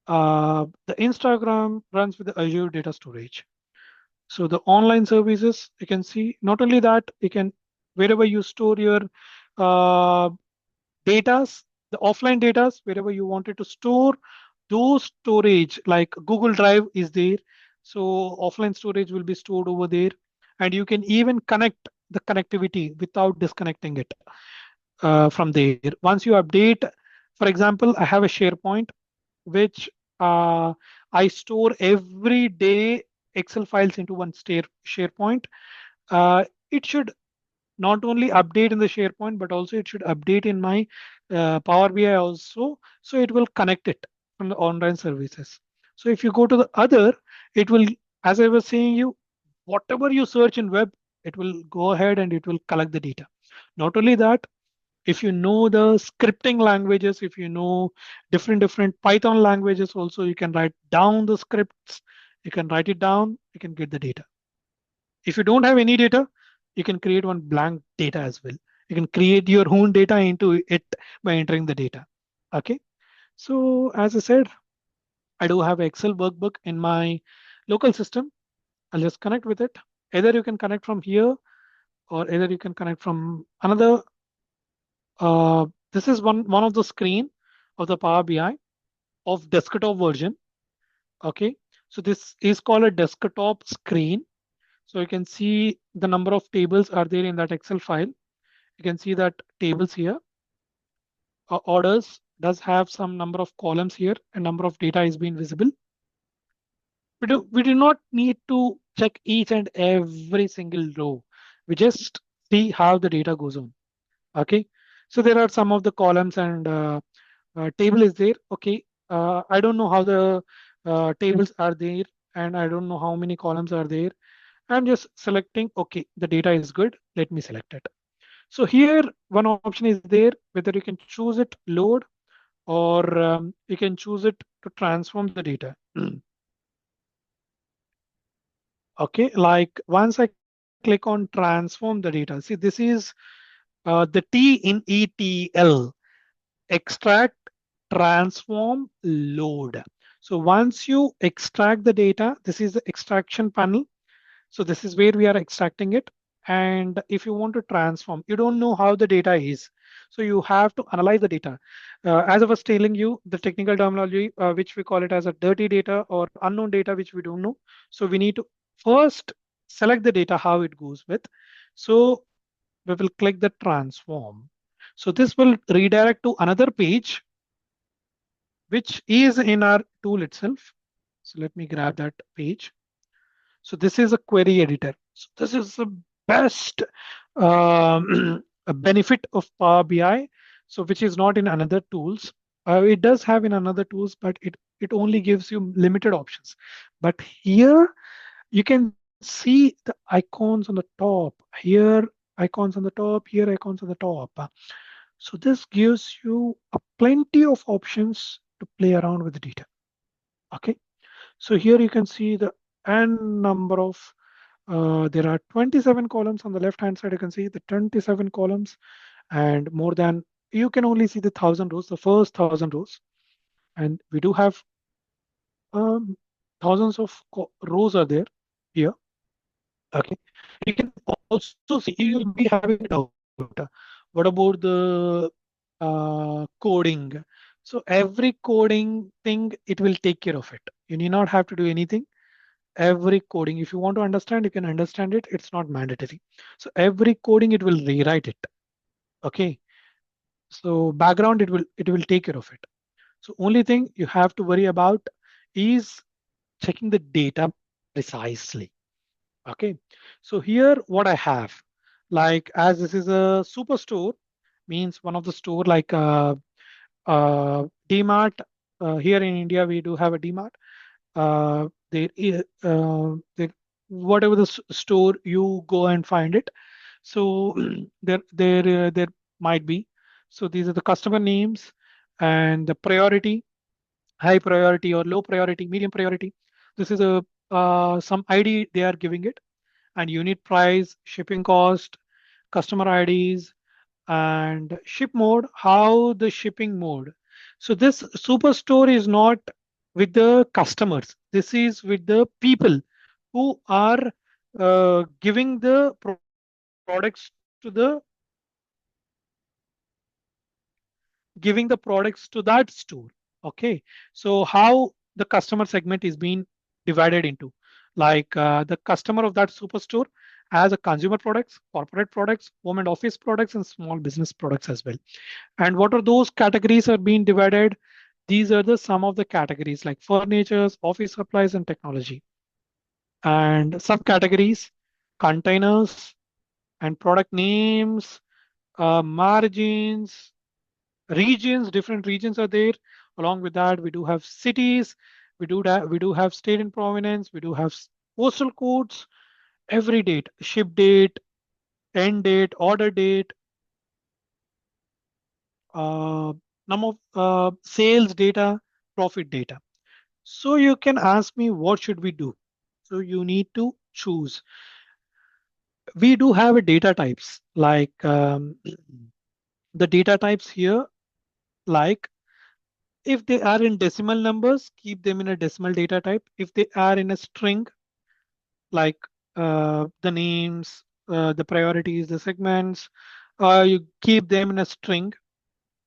A: uh, the Instagram runs with the Azure data storage. So the online services, you can see not only that, you can wherever you store your uh, datas, the offline datas, wherever you wanted to store those storage, like Google Drive is there. So offline storage will be stored over there. And you can even connect the connectivity without disconnecting it from there. Once you update, for example, I have a SharePoint, which I store every day Excel files into one SharePoint. It should not only update in the SharePoint, but also it should update in my Power BI also. So it will connect it from the online services. So if you go to the other, it will, as I was saying you, whatever you search in web, it will go ahead and it will collect the data. Not only that, if you know the scripting languages, if you know different Python languages also, you can write down the scripts, you can write it down, you can get the data. If you don't have any data, you can create one blank data as well. You can create your own data into it by entering the data. Okay. So as I said, I do have Excel workbook in my local system. I'll just connect with it. Either you can connect from here, or either you can connect from another. This is one of the screen of the Power BI of desktop version. Okay, so this is called a desktop screen. So you can see the number of tables are there in that Excel file. You can see that tables here. Orders does have some number of columns here, and number of data is being visible. We do not need to check each and every single row. We just see how the data goes on. Okay, so there are some of the columns and table is there. Okay, I don't know how the tables are there, and I don't know how many columns are there. I'm just selecting, okay, the data is good, let me select it. So here one option is there, whether you can choose it load, or you can choose it to transform the data. Okay, like once I click on transform the data, see this is the T in ETL, extract, transform, load. So once you extract the data, this is the extraction panel. So this is where we are extracting it. And if you want to transform, you don't know how the data is. So you have to analyze the data. As I was telling you, the technical terminology, which we call it as a dirty data or unknown data, which we don't know. So we need to first select the data, how it goes with. So we will click the transform. So this will redirect to another page, which is in our tool itself. So let me grab that page. So this is a query editor. So this is the best a benefit of Power BI. So which is not in another tools. It does have in another tools, but it only gives you limited options. But here you can see the icons on the top. Here icons on the top. Here icons on the top. So this gives you a plenty of options to play around with the data. Okay. So here you can see the n number of there are 27 columns on the left hand side. You can see the 27 columns, and more than, you can only see the 1,000 rows, the first 1,000 rows, and we do have thousands of rows are there here. Okay, you can also see, you'll be having a doubt. What about the coding? So every coding thing, it will take care of it. You need not have to do anything. Every coding, if you want to understand, you can understand it. It's not mandatory. So every coding, it will rewrite it. Okay, so background, it will take care of it. So only thing you have to worry about is checking the data precisely. Okay, so here what I have, like, as this is a superstore, means one of the store, like DMart. Here in India we do have a DMart. There, whatever the store, you go and find it. So there might be. So these are the customer names and the priority, high priority or low priority, medium priority. This is a some ID they are giving it, and unit price, shipping cost, customer IDs, and ship mode, how the shipping mode. So this superstore is not with the customers. This is with the people who are giving the products to that store. Okay, so how the customer segment is being divided into, like the customer of that superstore has a consumer products, corporate products, home and office products, and small business products as well. And what are those categories are being divided? These are the some of the categories, like furnitures, office supplies, and technology. And subcategories, containers and product names, margins, regions, different regions are there. Along with that, we do have cities, we do have state and provenance, we do have postal codes, every date, ship date, end date, order date, uh, number of sales data, profit data. So you can ask me, what should we do? So you need to choose. We do have a data types, like the data types here, like if they are in decimal numbers, keep them in a decimal data type. If they are in a string, like the names, the priorities, the segments. You keep them in a string.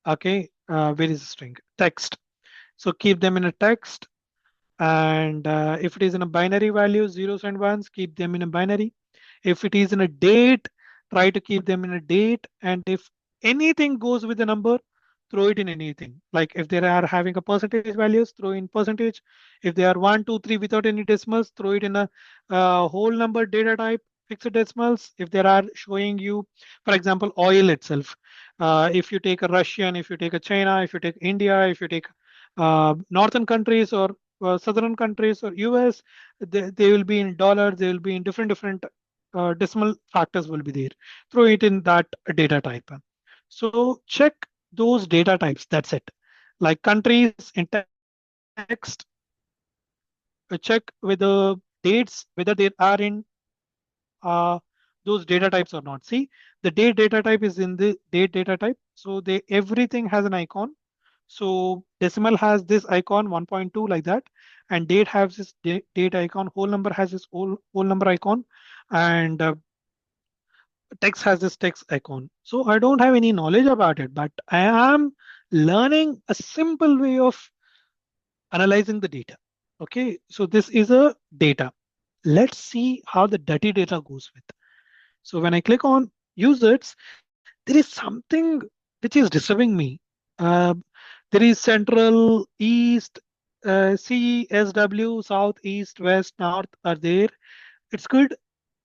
A: Okay, where is the string? Text. So keep them in a text. And if it is in a binary value, zeros and ones, keep them in a binary. If it is in a date, try to keep them in a date. And if anything goes with a number, throw it in anything. Like if they are having a percentage values, throw in percentage. If they are one, two, three without any decimals, throw it in a whole number data type, fixed decimals. If they are showing you, for example, oil itself. If you take a Russian, if you take a China, if you take India, if you take northern countries or southern countries or US, they will be in dollars, they will be in different decimal factors will be there. Throw it in that data type. So check those data types. That's it. Like countries in text, check with the dates whether they are in uh, those data types or not. See, the date data type is in the date data type. So they everything has an icon. So decimal has this icon 1.2 like that, and date has this date icon. Whole number has this whole number icon, and text has this text icon. So I don't have any knowledge about it, but I am learning a simple way of analyzing the data. Okay, so this is a data. Let's see how the dirty data goes with. So when I click on users, there is something which is disturbing me. Uh, there is central, east, C, S, W, south, east, west, north are there. It's good.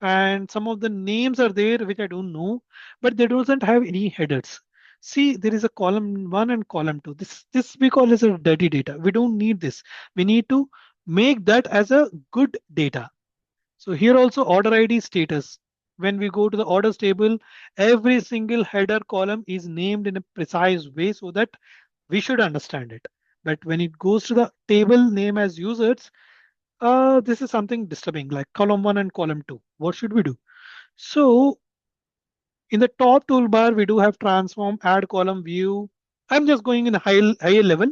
A: And some of the names are there which I don't know, but they doesn't have any headers. See, there is a column one and column two. This we call as a dirty data. We don't need this. We need to make that as a good data. So here also order ID status. When we go to the orders table, every single header column is named in a precise way so that we should understand it. But when it goes to the table name as users, this is something disturbing like column one and column two. What should we do? So in the top toolbar, we do have transform, add column, view. I'm just going in a higher level.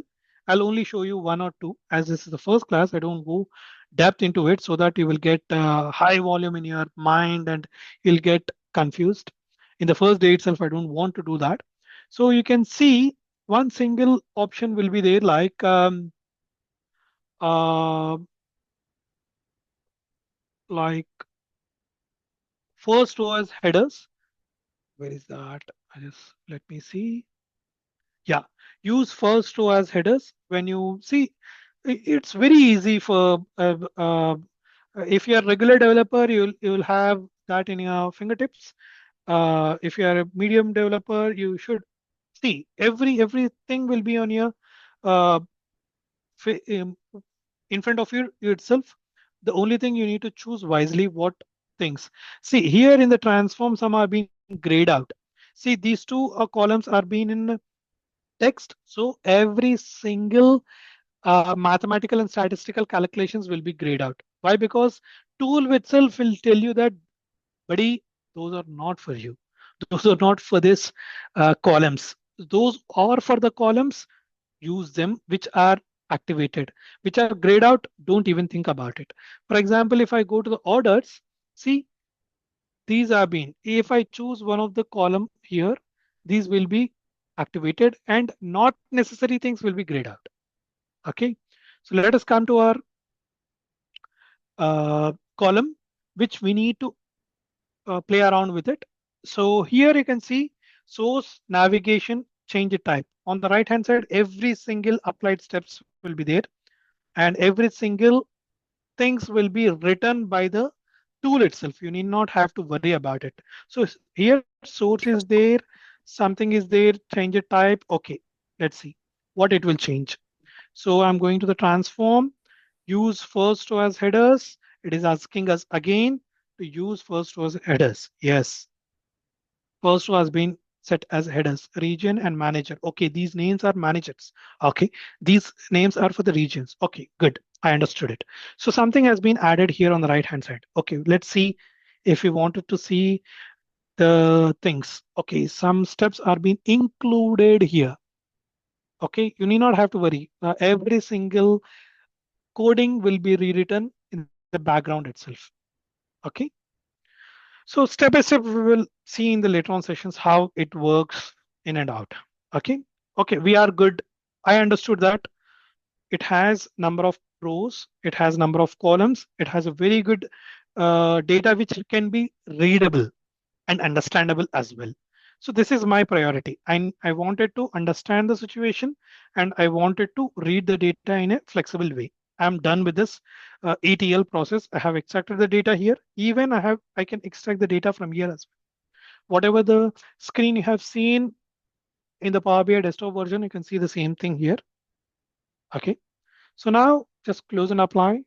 A: I'll only show you one or two as this is the first class. I don't go depth into it so that you will get high volume in your mind and you'll get confused. In the first day itself, I don't want to do that. So you can see one single option will be there like uh, like first was headers. Where is that? I just let me see. Yeah, use first row as headers. When you see, it's very easy for if you're a regular developer, you'll have that in your fingertips. If you are a medium developer, you should see everything will be on your uh, in front of you itself. The only thing you need to choose wisely what things. See here in the transform, some are being grayed out. See these two columns are being in text. So every single mathematical and statistical calculations will be grayed out. Why? Because tool itself will tell you that, buddy, those are not for you. Those are not for this columns. Those are for the columns. Use them which are activated, which are grayed out. Don't even think about it. For example, if I go to the orders, see these are being. If I choose one of the column here, these will be activated and not necessary things will be grayed out. Okay, so let us come to our column, which we need to play around with it. So here you can see source, navigation, change the type. On the right hand side, every single applied steps will be there, and every single things will be written by the tool itself. You need not have to worry about it. So here source is there, something is there, change a type. Okay, let's see what it will change. So I'm going to the transform, use first row as headers. It is asking us again to use first row as headers. Yes, first row has been set as headers, region and manager. Okay, these names are managers. Okay, these names are for the regions. Okay, good. I understood it. So something has been added here on the right hand side. Okay, let's see if we wanted to see the things. Okay, some steps are being included here. Okay, you need not have to worry. Every single coding will be rewritten in the background itself. Okay, So step by step, we will see in the later on sessions how it works in and out. Okay. Okay. We are good. I understood that it has number of rows, it has number of columns, it has a very good data which can be readable and understandable as well. So this is my priority. I wanted to understand the situation and I wanted to read the data in a flexible way. I'm done with this ETL process. I have extracted the data here. Even I can extract the data from here as well. Whatever the screen you have seen in the Power BI desktop version, you can see the same thing here. Okay. So now just close and apply.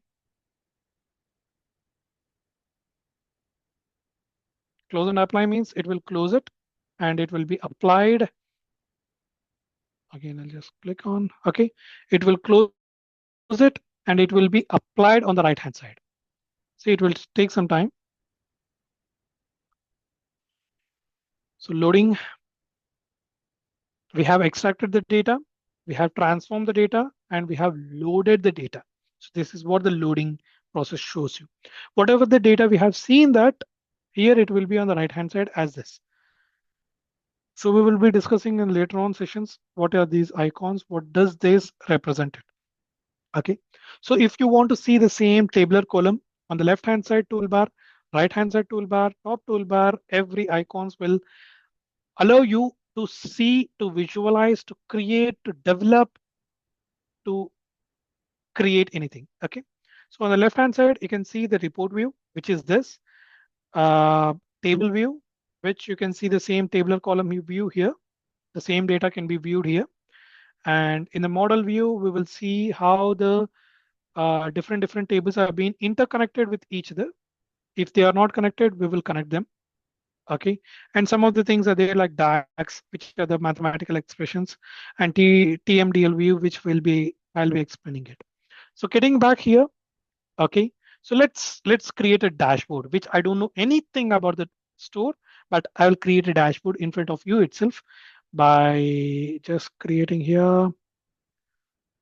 A: Close and apply means it will close it and it will be applied. Again, I'll just click on, okay. It will close it and it will be applied on the right hand side. See, it will take some time. So loading, we have extracted the data, we have transformed the data, and we have loaded the data. So this is what the loading process shows you. Whatever the data we have seen that, here it will be on the right hand side as this. So we will be discussing in later on sessions, what are these icons, what does this represent it. Okay, so if you want to see the same tabular column on the left hand side toolbar, right hand side toolbar, top toolbar, every icons will allow you to see, to visualize, to create, to develop, to create anything. Okay, so on the left hand side you can see the report view, which is this table view, which you can see the same tabular column view here. The same data can be viewed here. And in the model view, we will see how the different tables are being interconnected with each other. If they are not connected, we will connect them. Okay. And some of the things are there like DAX, which are the mathematical expressions, and TMDL view, which I'll be explaining it. So getting back here, okay. So let's create a dashboard, which I don't know anything about the store, but I will create a dashboard in front of you itself by just creating here,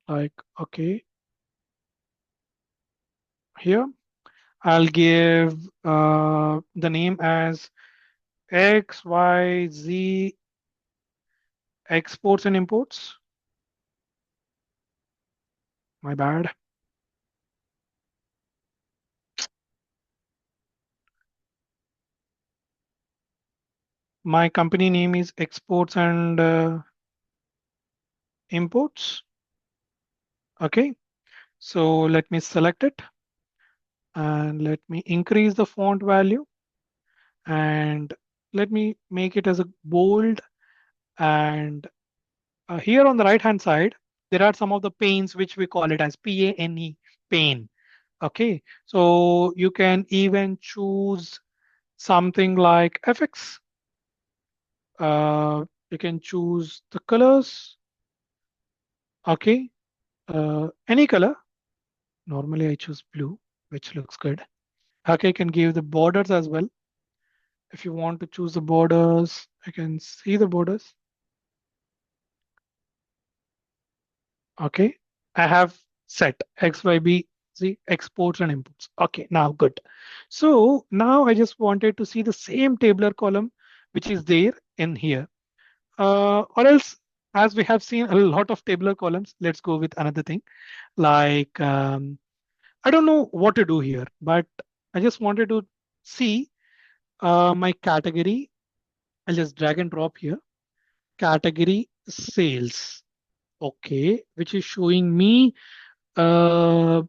A: like, okay, here. I'll give the name as XYZ exports and imports. My bad. My company name is exports and imports. Okay. So let me select it and let me increase the font value and let me make it as a bold. And here on the right hand side, there are some of the panes which we call it as PANE, pane. Okay. So you can even choose something like FX. You can choose the colors. Okay. Any color. Normally I choose blue, which looks good. Okay, I can give the borders as well. If you want to choose the borders, I can see the borders. Okay. I have set XYBZ exports and imports. Okay, now good. So now I just wanted to see the same tabular column which is there in here. Or else, as we have seen a lot of tabular columns, let's go with another thing. Like, I don't know what to do here, but I just wanted to see my category. I'll just drag and drop here. Category sales. Okay, which is showing me uh,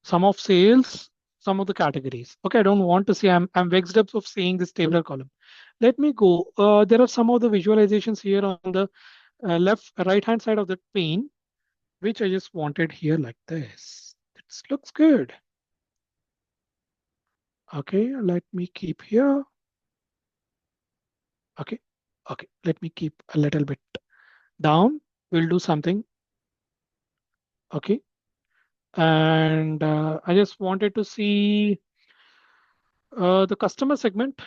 A: some of sales, some of the categories. Okay, I don't want to see, I'm vexed up of seeing this tabular column. Let me go. There are some of the visualizations here on the left, right hand side of the pane, which I just wanted here like this. This looks good. Okay, let me keep here. Okay, okay, let me keep a little bit down. We'll do something. Okay, and I just wanted to see the customer segment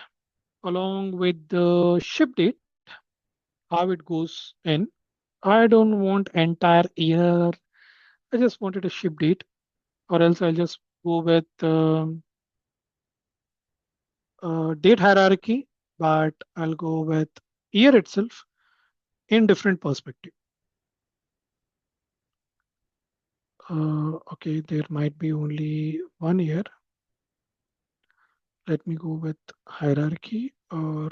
A: along with the ship date, how it goes in. I don't want entire year. I just wanted a ship date, or else I'll just go with date hierarchy, but I'll go with year itself in different perspective. Okay, there might be only 1 year. Let me go with hierarchy or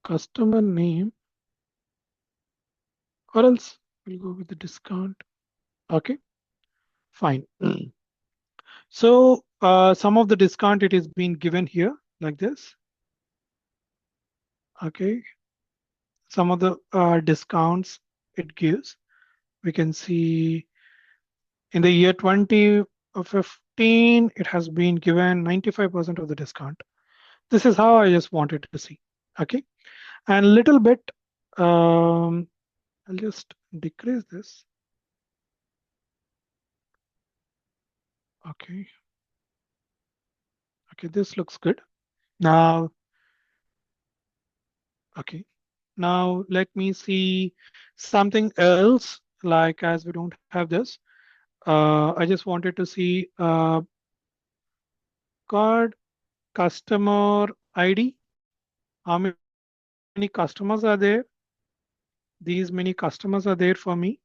A: customer name, or else we'll go with the discount. Okay, fine. So some of the discount it is being given here like this. Okay, some of the discounts it gives. We can see in the year 2015, it has been given 95% of the discount. This is how I just wanted to see. Okay, and little bit, I'll just decrease this. Okay, okay, this looks good. Now, okay, now let me see something else. Like as we don't have this, I just wanted to see card customer ID. How many customers are there? These many customers are there for me.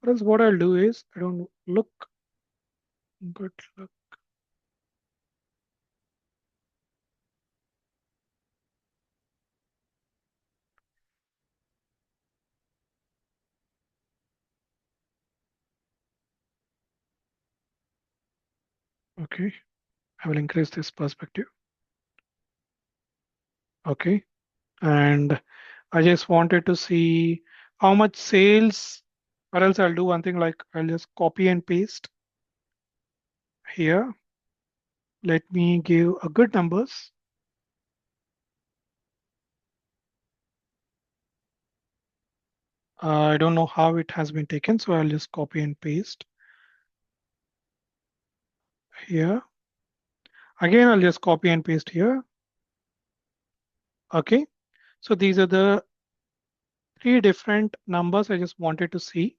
A: Or else what I'll do is I don't look good. Look. Okay, I will increase this perspective. Okay, and I just wanted to see how much sales, or else I'll do one thing like I'll just copy and paste here. Let me give a good numbers. I don't know how it has been taken, so I'll just copy and paste here. Again, I'll just copy and paste here. Okay, so these are the three different numbers I just wanted to see.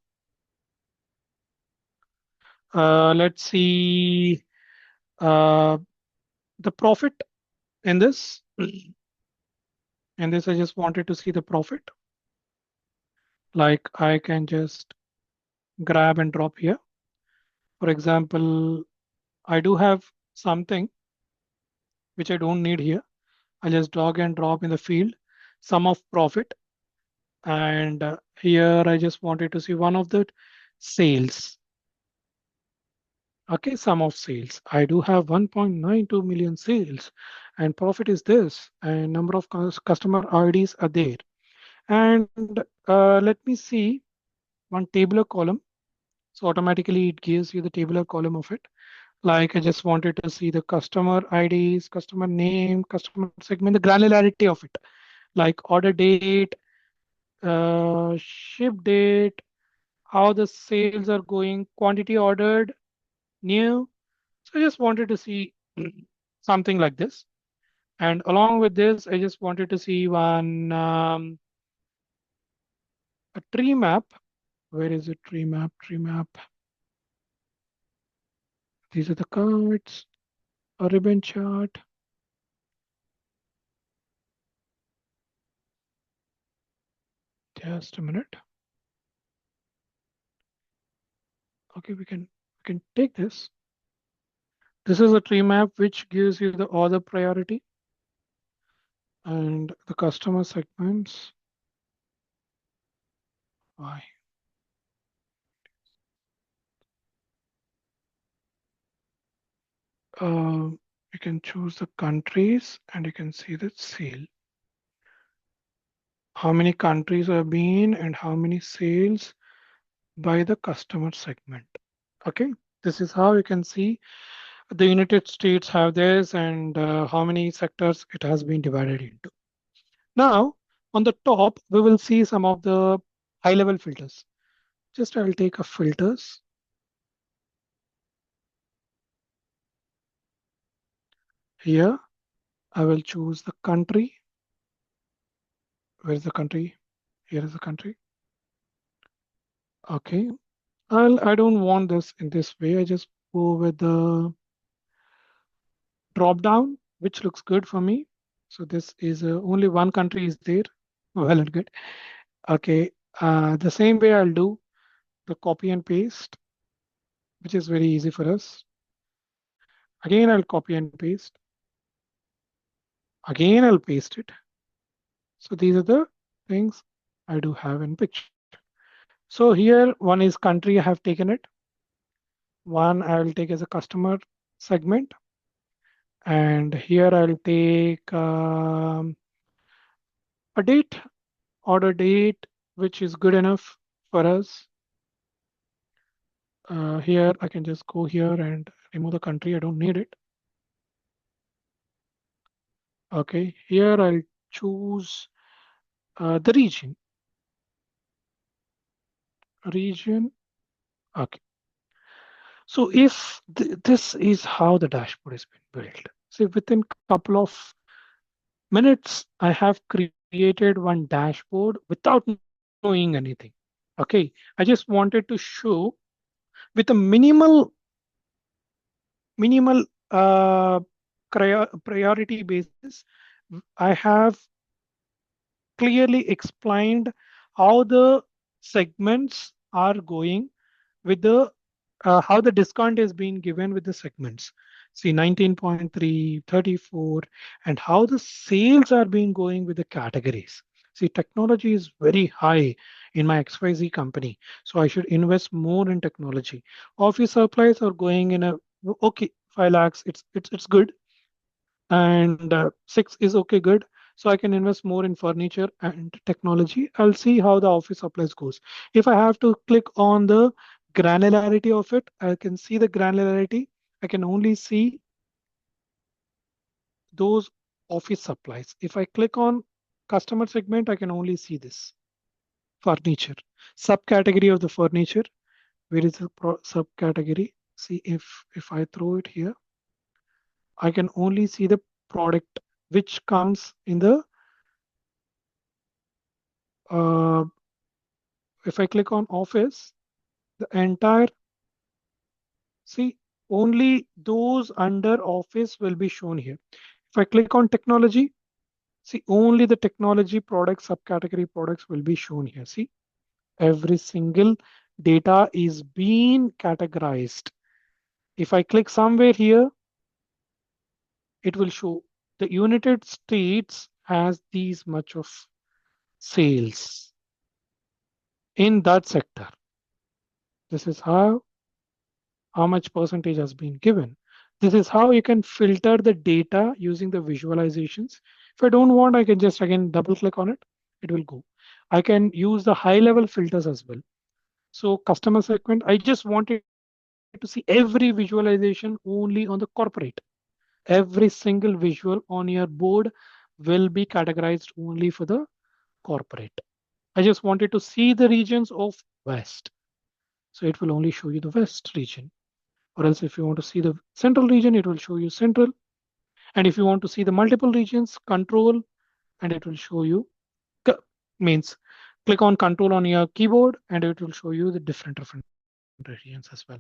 A: Let's see uh, the profit in this. In this, I just wanted to see the profit. Like I can just grab and drop here. For example, I do have something which I don't need here. I just drag and drop in the field sum of profit. And here I just wanted to see one of the sales. Okay, sum of sales. I do have 1.92 million sales and profit is this and number of customer IDs are there. And let me see one tabular column. So automatically it gives you the tabular column of it. Like I just wanted to see the customer IDs, customer name, customer segment, the granularity of it, like order date, ship date, how the sales are going, quantity ordered, new. So I just wanted to see something like this. And along with this, I just wanted to see one a tree map. Where is it? Tree map, tree map. These are the cards, a ribbon chart. Just a minute. Okay, we can take this. This is a tree map which gives you the order priority and the customer segments. Why? You can choose the countries and you can see the sale. How many countries have been and how many sales by the customer segment. Okay, this is how you can see the United States have this and how many sectors it has been divided into. Now, on the top, we will see some of the high level filters. Just I'll take a filters. Here, I will choose the country. Where is the country? Here is the country. Okay. I don't want this in this way. I just go with the drop down, which looks good for me. So this is only one country is there. Well and good. Okay. The same way I'll do the copy and paste, which is very easy for us. Again, I'll copy and paste. Again, I'll paste it. So these are the things I do have in picture. So here one is country, I have taken it. One I will take as a customer segment. And here I'll take a date, order date, which is good enough for us. Here I can just go here and remove the country. I don't need it. Okay, here I'll choose the region. Region. Okay. So if this is how the dashboard has been built. So within couple of minutes, I have created one dashboard without knowing anything. Okay, I just wanted to show with a minimal priority basis. I have clearly explained how the segments are going with the how the discount is being given with the segments. See 19.3, 34, and how the sales are being going with the categories. See, technology is very high in my XYZ company, so I should invest more in technology. Office supplies are going in a okay 5 lakhs. It's good, and 6 is okay, good. So I can invest more in furniture and technology. I'll see how the office supplies goes. If I have to click on the granularity of it, I can see the granularity. I can only see those office supplies. If I click on customer segment, I can only see this furniture subcategory of the furniture. Where is the subcategory? See, if I throw it here, I can only see the product which comes in the if I click on office, the entire, see, only those under office will be shown here. If I click on technology, see, only the technology products, subcategory products will be shown here. See, every single data is being categorized. If I click somewhere here, it will show the United States has these much of sales in that sector. This is how much percentage has been given. This is how you can filter the data using the visualizations. If I don't want, I can just again double click on it. It will go. I can use the high level filters as well. So customer segment, I just wanted to see every visualization only on the corporate. Every single visual on your board will be categorized only for the corporate. I just wanted to see the regions of West. So it will only show you the West region. Or else if you want to see the central region, it will show you central. And if you want to see the multiple regions, control, and it will show you, means click on control on your keyboard and it will show you the different regions as well.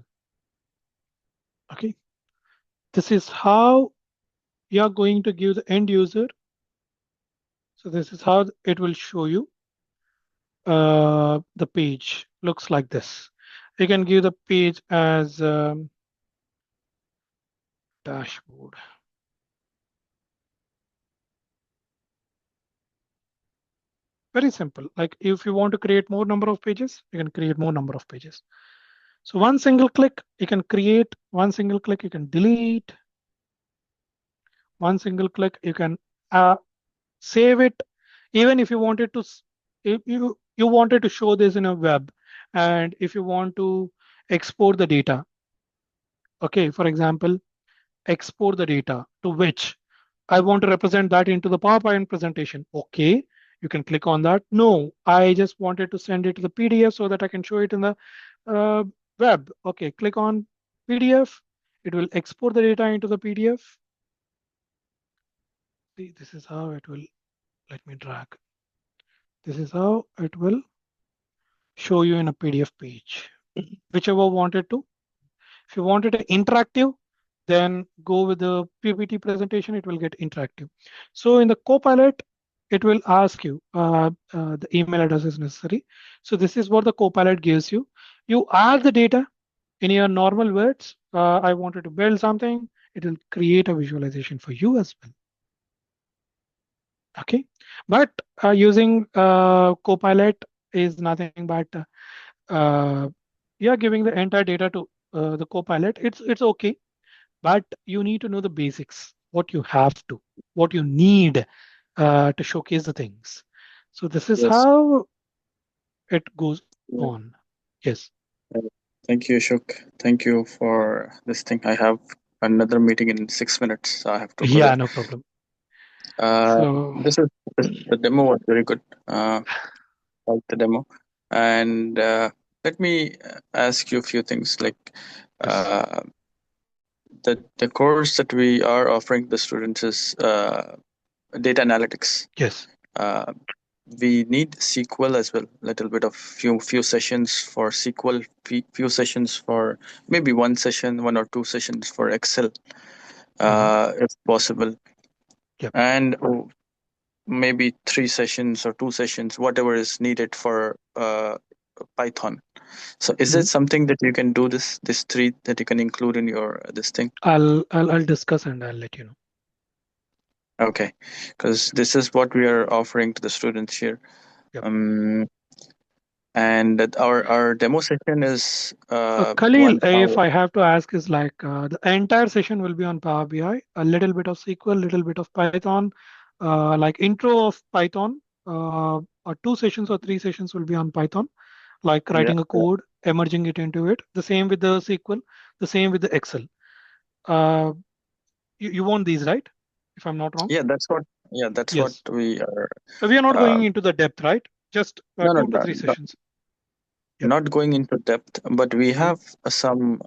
A: Okay. This is how you are going to give the end user. So this is how it will show you. The page looks like this. You can give the page as dashboard. Very simple. Like if you want to create more number of pages, you can create more number of pages. So one single click, you can create, one single click, you can delete, one single click, you can save it. Even if you wanted to, if you wanted to show this in a web, and if you want to export the data, okay, for example, export the data to which I want to represent that into the PowerPoint presentation. Okay, you can click on that. No, I just wanted to send it to the PDF so that I can show it in the uh, web. Okay, click on PDF. It will export the data into the PDF. See, this is how it will, let me drag. This is how it will show you in a PDF page, whichever wanted to. If you wanted an interactive, then go with the PPT presentation, it will get interactive. So in the Copilot, it will ask you the email address is necessary. So this is what the Copilot gives you. You add the data in your normal words. I wanted to build something. It will create a visualization for you as well. Okay, but using Copilot is nothing but uh, yeah, giving the entire data to the Copilot. It's okay, but you need to know the basics, what you have to, what you need to showcase the things. So this is
B: Yes.
A: how it goes
B: Yeah.
A: on. Yes.
B: Uh, Thank you, Ashok. Thank you for this thing. I have another meeting in 6 minutes, so I have to go
A: Yeah,
B: there.
A: no problem.
B: Uh,
A: So
B: this is the demo was very good. Like the demo, and let me ask you a few things. Like
A: yes,
B: uh, the course that we are offering the students is data analytics.
A: yes.
B: Uh, we need SQL as well. Little bit of few sessions for SQL, few sessions for maybe one session, 1 or 2 sessions for Excel,
A: Hmm.
B: if possible,
A: Yep.
B: and maybe 3 sessions or 2 sessions, whatever is needed for Python. So, is it
A: Mhm.
B: something that you can do this three that you can include in your this thing?
A: I'll discuss and I'll let you know.
B: Okay, because this is what we are offering to the students here.
A: Yep.
B: Um, and that our demo session is
A: Khalil,
B: one
A: if
B: hour.
A: I have to ask, is like the entire session will be on Power BI, a little bit of SQL, little bit of Python, like intro of Python, or 2 sessions or 3 sessions will be on Python, like
B: Yeah,
A: writing a
B: yeah,
A: code, emerging it into it. The same with the SQL, the same with the Excel. Uh, you want these, right? If I'm not wrong.
B: yeah. That's what
A: Yes.
B: we are.
A: We are not
B: Uh,
A: going into the depth, right? Just
B: no, no,
A: two to
B: no,
A: three sessions. Yep.
B: not going into depth, but we
A: Mm-hmm.
B: have some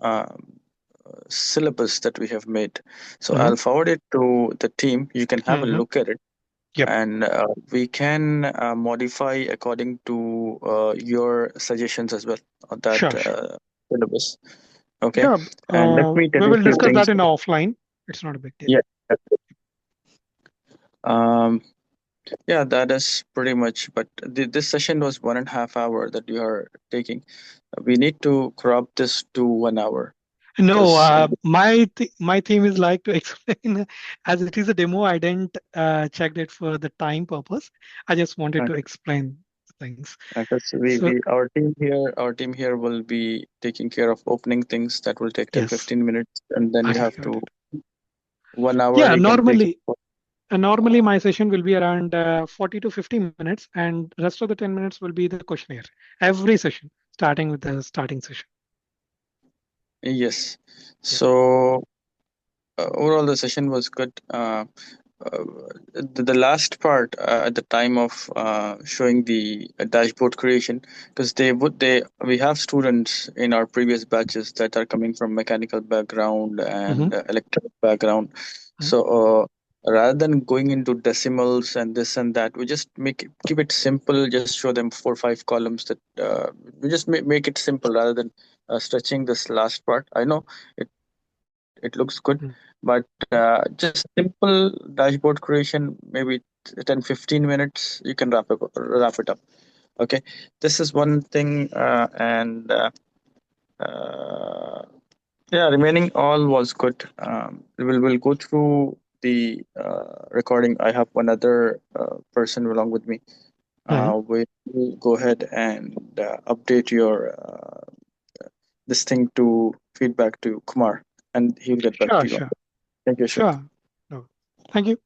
B: syllabus that we have made. So
A: Mm-hmm.
B: I'll forward it to the team. You can have a
A: Mm-hmm.
B: look at it,
A: Yep.
B: and we can modify according to your suggestions as well on that
A: Sure, sure.
B: syllabus. Okay,
A: Yeah,
B: and let me tell
A: we
B: you a
A: will
B: few
A: discuss
B: things.
A: that in offline. It's not a big deal.
B: Yeah. Um, yeah, that is pretty much. But this session was 1.5 hour that you are taking. We need to crop this to 1 hour
A: No,
B: because
A: my theme is like to explain as it is a demo. I didn't check it for the time purpose. I just wanted to explain things.
B: because
A: So
B: our team here will be taking care of opening things that will take 10
A: yes,
B: 15 minutes, and then you
A: okay,
B: have
A: got
B: to
A: it.
B: 1 hour
A: Yeah,
B: you can take it
A: normally
B: for.
A: normally my session will be around 40 to 50 minutes, and rest of the 10 minutes will be the questionnaire. Every session, starting with the starting session.
B: Yes.
A: Yep.
B: So overall the session was good. uh, the last part at the time of showing the dashboard creation, because they we have students in our previous batches that are coming from mechanical background
A: Mm-hmm.
B: and electrical background. So rather than going into decimals and this and that, we just keep it simple, just show them 4 5 columns that we just make it simple rather than stretching this last part. I know it looks good, but just simple dashboard creation, maybe 10 15 minutes, you can wrap it up. Okay, this is one thing, and uh, yeah, remaining all was good. We'll go through the recording. I have one other person along with me.
A: Mm-hmm.
B: We will go ahead and update your this thing to feedback to Kumar, and he'll get back
A: Sure,
B: to you on
A: sure,
B: that. Thank you, Ashok.
A: sure. No, thank you.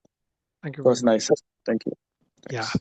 A: Thank you
B: It
A: very
B: was
A: much.
B: nice. Thank you.
A: Yeah.
B: Thanks.